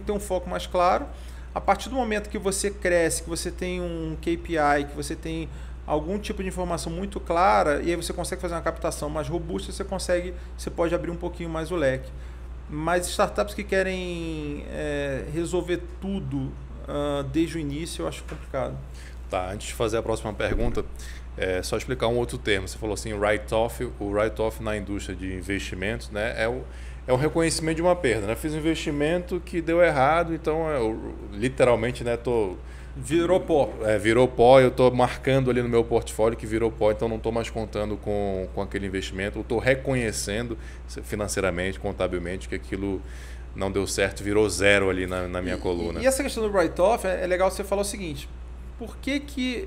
ter um foco mais claro. A partir do momento que você cresce, que você tem um KPI, que você tem algum tipo de informação muito clara, e aí você consegue fazer uma captação mais robusta, você pode abrir um pouquinho mais o leque. Mas startups que querem resolver tudo desde o início, eu acho complicado. Tá, antes de fazer a próxima pergunta, só explicar um outro termo. Você falou assim, write-off. O write-off na indústria de investimentos, né, é um reconhecimento de uma perda, né? Fiz um investimento que deu errado, então eu literalmente, né, tô Virou pó. Virou pó, eu estou marcando ali no meu portfólio que virou pó, então não estou mais contando com aquele investimento, eu estou reconhecendo financeiramente, contabilmente, que aquilo não deu certo, virou zero ali na minha coluna. E essa questão do write-off, é legal você falar o seguinte, por que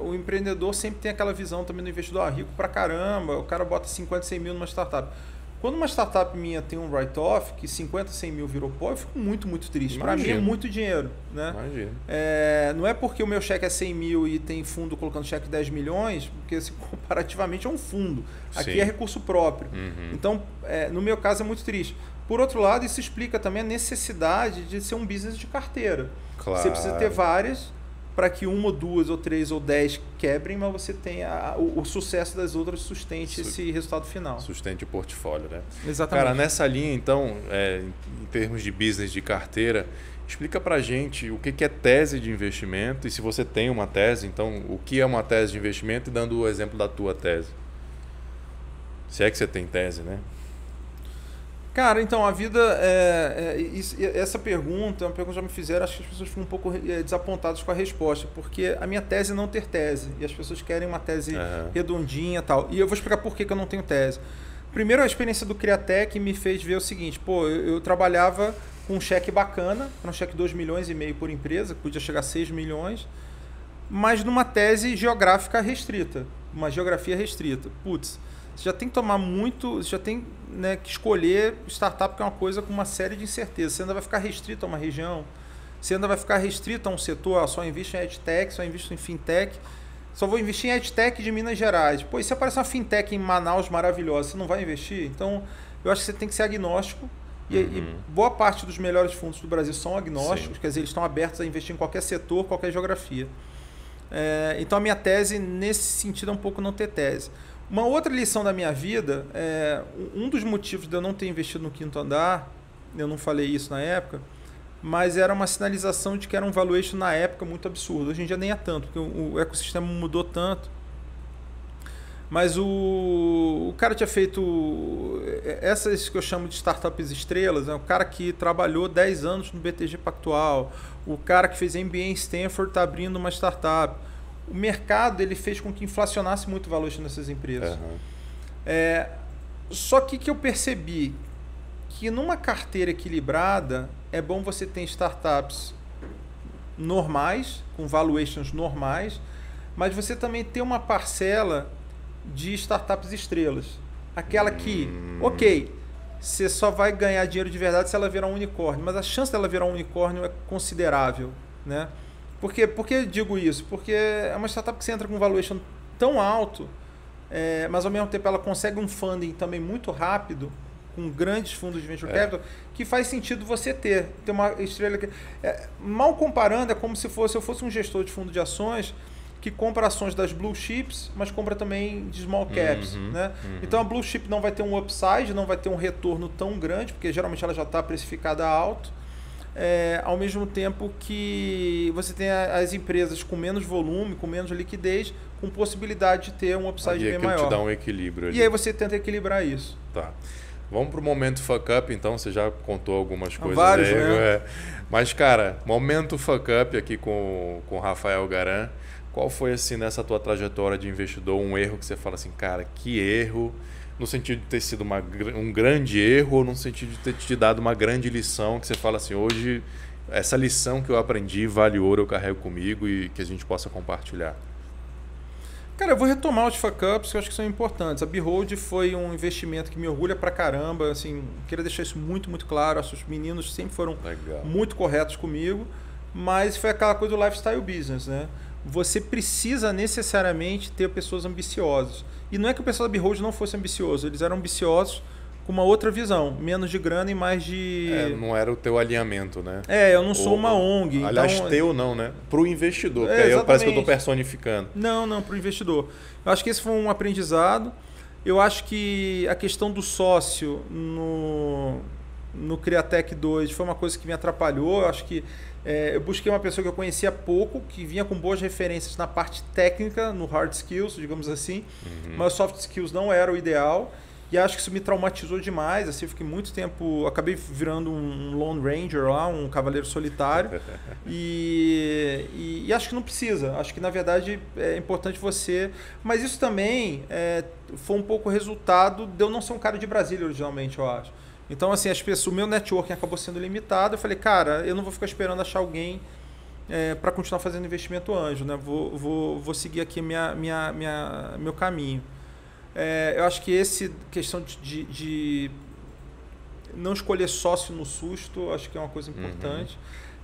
o empreendedor sempre tem aquela visão também do investidor rico pra caramba, o cara bota 50, 100 mil numa startup. Quando uma startup minha tem um write-off, que 50, 100 mil virou pó, eu fico muito, muito triste. Para mim é muito dinheiro. Né? Imagino. Não é porque o meu cheque é 100 mil e tem fundo colocando cheque de 10 milhões, porque assim, comparativamente é um fundo. Aqui Sim. é recurso próprio. Então, no meu caso, é muito triste. Por outro lado, isso explica também a necessidade de ser um business de carteira. Claro. Você precisa ter várias para que uma, ou duas, ou três, ou 10 quebrem, mas você tenha o sucesso das outras sustente esse resultado final. Sustente o portfólio, né? Exatamente. Cara, nessa linha, então, em termos de business de carteira, explica pra gente o que é tese de investimento e se você tem uma tese, então, o que é uma tese de investimento e dando o exemplo da tua tese. Se é que você tem tese, né? Cara, então, a vida... essa pergunta é uma pergunta que já me fizeram, acho que as pessoas ficam um pouco desapontadas com a resposta, porque a minha tese é não ter tese, e as pessoas querem uma tese redondinha e tal. E eu vou explicar por que eu não tenho tese. Primeiro, a experiência do Criatec me fez ver o seguinte, eu trabalhava com um cheque bacana, era um cheque de 2,5 milhões por empresa, podia chegar a 6 milhões, mas numa tese geográfica restrita, uma geografia restrita. Putz, você já tem que tomar muito, você já tem, né, que escolher startup, que é uma coisa com uma série de incertezas. Você ainda vai ficar restrito a uma região, você ainda vai ficar restrito a um setor, só invisto em EdTech, só invisto em FinTech, só vou investir em EdTech de Minas Gerais. Pô, e se aparecer uma FinTech em Manaus maravilhosa, você não vai investir? Então, eu acho que você tem que ser agnóstico, e boa parte dos melhores fundos do Brasil são agnósticos, quer dizer, eles estão abertos a investir em qualquer setor, qualquer geografia. Então, a minha tese, nesse sentido, é um pouco não ter tese. Uma outra lição da minha vida, um dos motivos de eu não ter investido no Quinto Andar, eu não falei isso na época, mas era uma sinalização de que era um valuation na época muito absurdo. Hoje em dia nem é tanto, porque o ecossistema mudou tanto. Mas o cara tinha feito essas que eu chamo de startups estrelas, né? O cara que trabalhou 10 anos no BTG Pactual, o cara que fez MBA em Stanford está abrindo uma startup. O mercado ele fez com que inflacionasse muito o valuation dessas empresas. Só que eu percebi que numa carteira equilibrada é bom você ter startups normais, com valuations normais, mas você também ter uma parcela de startups estrelas. Aquela que, você só vai ganhar dinheiro de verdade se ela virar um unicórnio, mas a chance dela virar um unicórnio é considerável, né? Por que eu digo isso? Porque é uma startup que você entra com um valuation tão alto, mas ao mesmo tempo ela consegue um funding também muito rápido, com grandes fundos de venture capital, que faz sentido você ter uma estrela que... mal comparando, é como se eu fosse um gestor de fundo de ações que compra ações das blue chips, mas compra também de small caps. Né? Então a blue chip não vai ter um upside, não vai ter um retorno tão grande, porque geralmente ela já está precificada alto. Ao mesmo tempo que você tem as empresas com menos volume, com menos liquidez, com possibilidade de ter um upside bem maior. Te dá um equilíbrio ali. E aí você tenta equilibrar isso. Tá. Vamos para o momento fuck up, então. Você já contou algumas coisas. Vários, aí, né? Mas, cara, momento fuck up aqui com o Rafael Garan. Qual foi, assim, nessa tua trajetória de investidor, um erro que você fala assim, cara, que erro... No sentido de ter sido um grande erro ou no sentido de ter te dado uma grande lição que você fala assim, hoje essa lição que eu aprendi vale ouro, eu carrego comigo e que a gente possa compartilhar? Cara, eu vou retomar os fuck-ups que eu acho que são importantes. A Behold foi um investimento que me orgulha pra caramba, assim, queria deixar isso muito, muito claro. Acho que os meninos sempre foram muito corretos comigo, mas foi aquela coisa do lifestyle business, né? Você precisa necessariamente ter pessoas ambiciosas. E não é que o pessoal da Behold não fosse ambicioso, eles eram ambiciosos com uma outra visão, menos de grana e mais de... não era o teu alinhamento, né? Eu não sou uma ONG. Aliás, então... teu não, né? Para o investidor, porque aí parece que eu estou personificando. Não, para o investidor. Eu acho que esse foi um aprendizado. Eu acho que a questão do sócio no Criatec 2 foi uma coisa que me atrapalhou. Eu acho que eu busquei uma pessoa que eu conhecia pouco, que vinha com boas referências na parte técnica, no hard skills, digamos assim, mas soft skills não era o ideal. E acho que isso me traumatizou demais. Assim, eu fiquei muito tempo... Acabei virando um Lone Ranger lá, um cavaleiro solitário. E acho que não precisa. Acho que, na verdade, é importante você... Mas isso também foi um pouco resultado de eu não ser um cara de Brasília originalmente, eu acho. Então, assim, o meu networking acabou sendo limitado. Eu falei, cara, eu não vou ficar esperando achar alguém para continuar fazendo investimento anjo, né? Vou seguir aqui meu caminho. Eu acho que questão de não escolher sócio no susto, acho que é uma coisa importante.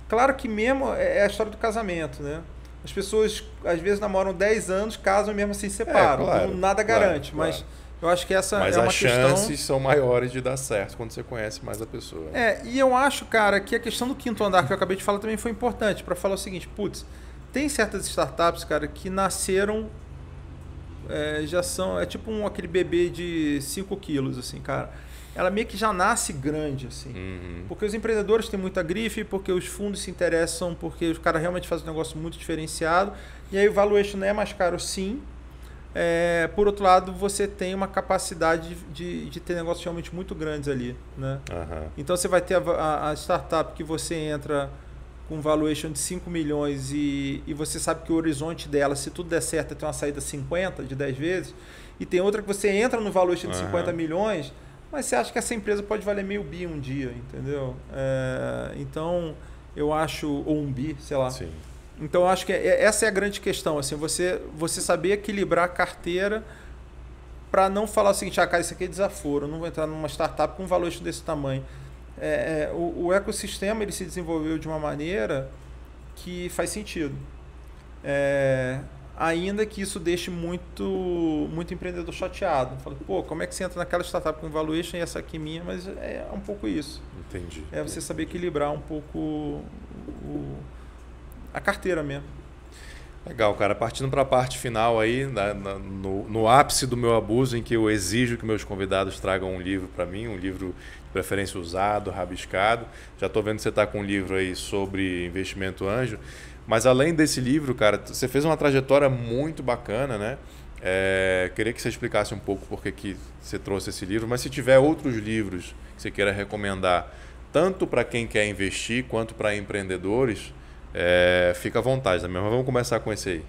Claro que mesmo é a história do casamento, né? As pessoas às vezes namoram 10 anos, casam e mesmo assim se separam. Claro, então, nada garante, claro. Mas eu acho que essa mas é uma questão... Mas as chances são maiores de dar certo quando você conhece mais a pessoa. E eu acho, cara, que a questão do quinto andar que eu acabei de falar também foi importante para falar o seguinte, tem certas startups, cara, que nasceram, já são, tipo aquele bebê de 5 quilos, assim, cara. Ela meio que já nasce grande, assim. Porque os empreendedores têm muita grife, porque os fundos se interessam, porque os caras realmente fazem um negócio muito diferenciado. E aí o valuation é mais caro, sim. Por outro lado, você tem uma capacidade de ter negócios realmente muito grandes ali, né? Então você vai ter a startup que você entra com valuation de 5 milhões e você sabe que o horizonte dela, se tudo der certo, é ter uma saída 50 de 10 vezes. E tem outra que você entra no valuation de 50 milhões, mas você acha que essa empresa pode valer meio bi um dia, entendeu? Então, eu acho... Ou um bi, sei lá. Sim. Então, eu acho que essa é a grande questão. Assim, você saber equilibrar a carteira para não falar o seguinte, cara, isso aqui é desaforo, eu não vou entrar numa startup com um valuation desse tamanho. O ecossistema ele se desenvolveu de uma maneira que faz sentido. Ainda que isso deixe muito empreendedor chateado. Fala, como é que você entra naquela startup com valuation e essa aqui minha? Mas é um pouco isso. Entendi. Você saber equilibrar um pouco a carteira mesmo. Legal, cara. Partindo para a parte final aí, no ápice do meu abuso, em que eu exijo que meus convidados tragam um livro para mim, um livro de preferência usado, rabiscado. Já estou vendo que você está com um livro aí sobre investimento anjo. Mas além desse livro, cara, você fez uma trajetória muito bacana, né? Queria que você explicasse um pouco por que você trouxe esse livro, mas se tiver outros livros que você queira recomendar, tanto para quem quer investir quanto para empreendedores, fica à vontade, né? Mas vamos começar com esse aí.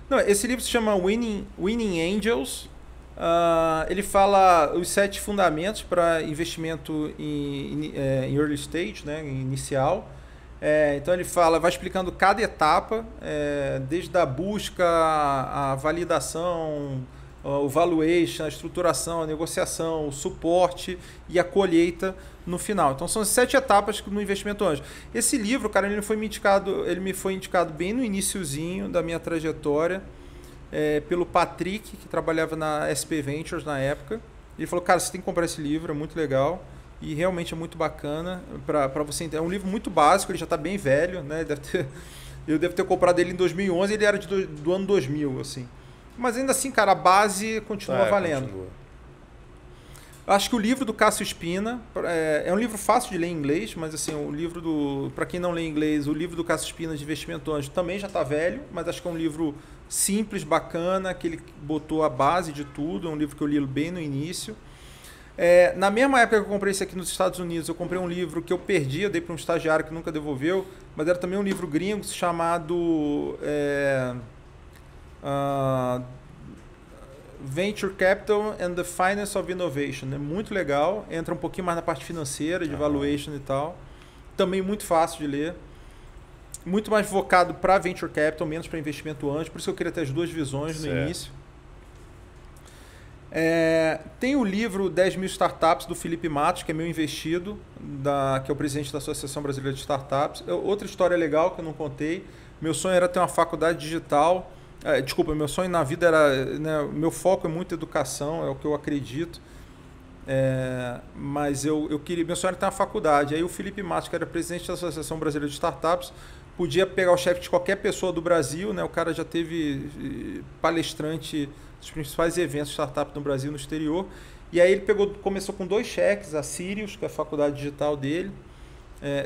Não, esse livro se chama Winning Angels. Ele fala os 7 fundamentos para investimento em early stage, né? Inicial. Então ele vai explicando cada etapa, desde a busca, a validação, o valuation, a estruturação, a negociação, o suporte e a colheita no final. Então são 7 etapas no investimento anjo. Esse livro, cara, ele me foi indicado bem no iniciozinho da minha trajetória, pelo Patrick, que trabalhava na SP Ventures na época. Ele falou, cara, você tem que comprar esse livro, é muito legal. E realmente é muito bacana para você entender. É um livro muito básico, ele já está bem velho, né? Eu devo ter comprado ele em 2011, ele era do ano 2000, assim. Mas ainda assim, cara, a base continua valendo. Continua. Acho que o livro do Cássio Spina é um livro fácil de ler em inglês, mas assim, para quem não lê inglês, o livro do Cássio Spina de Investimento Anjo também já está velho, mas acho que é um livro simples, bacana, que ele botou a base de tudo, é um livro que eu li bem no início. Na mesma época que eu comprei esse aqui nos Estados Unidos, eu comprei um livro que eu perdi, eu dei para um estagiário que nunca devolveu, mas era também um livro gringo chamado Venture Capital and the Finance of Innovation. É muito legal, entra um pouquinho mais na parte financeira, de valuation e tal. Também muito fácil de ler. Muito mais focado para Venture Capital, menos para investimento anjo, por isso que eu queria ter as duas visões no início. Tem o livro 10 mil Startups do Felipe Matos, que é meu investido, que é o presidente da Associação Brasileira de Startups. Outra história legal que eu não contei, meu sonho era ter uma faculdade digital. Meu sonho na vida era... Né, meu foco é muito educação, é o que eu acredito. Mas eu queria... Meu sonho era ter uma faculdade. Aí o Felipe Matos, que era presidente da Associação Brasileira de Startups, podia pegar o chefe de qualquer pessoa do Brasil, né? O cara já teve palestrante dos principais eventos de startup no Brasil e no exterior. E aí ele começou com 2 cheques, a Sirius, que é a faculdade digital dele,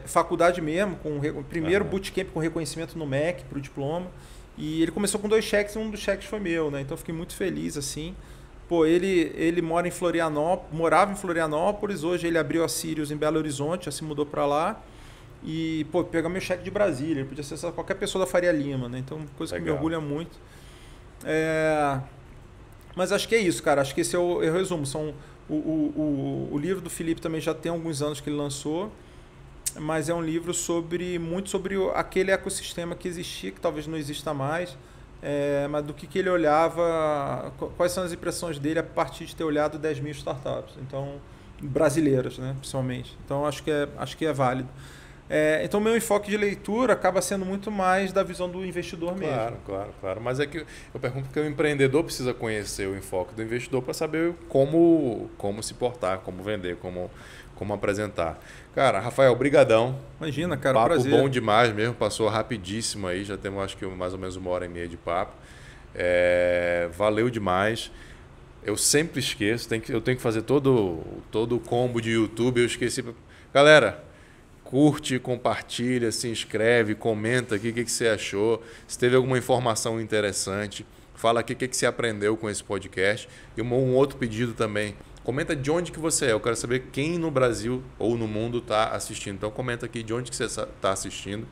faculdade mesmo, primeiro bootcamp com reconhecimento no MEC para o diploma. E ele começou com 2 cheques e um dos cheques foi meu, né? Então eu fiquei muito feliz, assim. Pô, ele morava em Florianópolis, hoje ele abriu a Sirius em Belo Horizonte, já se mudou para lá. E, pô, pega meu cheque de Brasília, ele podia ser qualquer pessoa da Faria Lima, né? Então, coisa Legal. que me orgulha muito. Mas acho que é isso, cara. Acho que esse é o resumo. O livro do Felipe também já tem alguns anos que ele lançou, mas é um livro muito sobre aquele ecossistema que existia, que talvez não exista mais, mas do que ele olhava, quais são as impressões dele a partir de ter olhado 10 mil startups, então, brasileiras, né, principalmente. Então, acho que é válido. Então, meu enfoque de leitura acaba sendo muito mais da visão do investidor mesmo. Claro. Mas é que eu pergunto porque o empreendedor precisa conhecer o enfoque do investidor para saber como se portar, como vender, como apresentar. Cara, Rafael, brigadão. Imagina, cara, papo prazer. Bom demais mesmo, passou rapidíssimo aí, já temos acho que mais ou menos 1h30 de papo. Valeu demais. Eu sempre esqueço, eu tenho que fazer todo o combo de YouTube, eu esqueci. Galera, curte, compartilha, se inscreve, comenta aqui o que você achou, se teve alguma informação interessante, fala aqui o que você aprendeu com esse podcast. E um outro pedido também, comenta de onde que você é, eu quero saber quem no Brasil ou no mundo está assistindo. Então comenta aqui de onde que você está assistindo.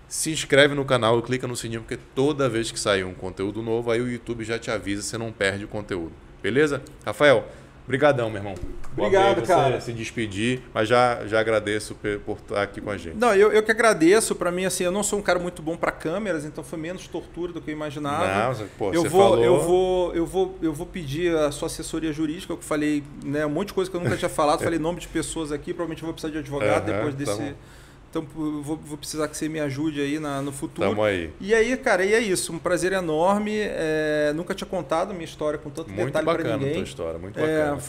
Se inscreve no canal e clica no sininho, porque toda vez que sair um conteúdo novo, aí o YouTube já te avisa, você não perde o conteúdo. Beleza? Rafael, brigadão, meu irmão. Obrigado, cara. Se despedir, mas já agradeço por estar aqui com a gente. Não, eu que agradeço. Para mim, assim, eu não sou um cara muito bom para câmeras, então foi menos tortura do que eu imaginava. Não, pô, você falou... Eu vou pedir a sua assessoria jurídica, eu falei, né, um monte de coisa que eu nunca tinha falado, falei nome de pessoas aqui, provavelmente eu vou precisar de advogado depois desse... Então, vou precisar que você me ajude aí no futuro. Tamo aí. E aí, cara, é isso. Um prazer enorme. Nunca tinha contado minha história com tanto detalhe para ninguém. Muito bacana a tua história, muito bacana.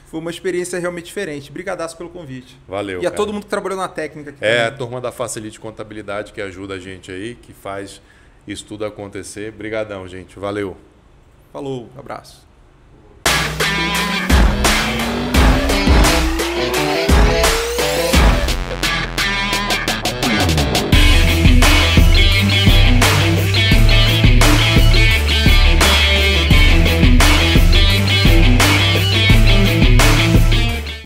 Foi uma experiência realmente diferente. Brigadaço pelo convite. Valeu, E a todo mundo que trabalhou na técnica aqui. A turma da Facilite Contabilidade que ajuda a gente aí, que faz isso tudo acontecer. Brigadão, gente. Valeu. Falou, abraço.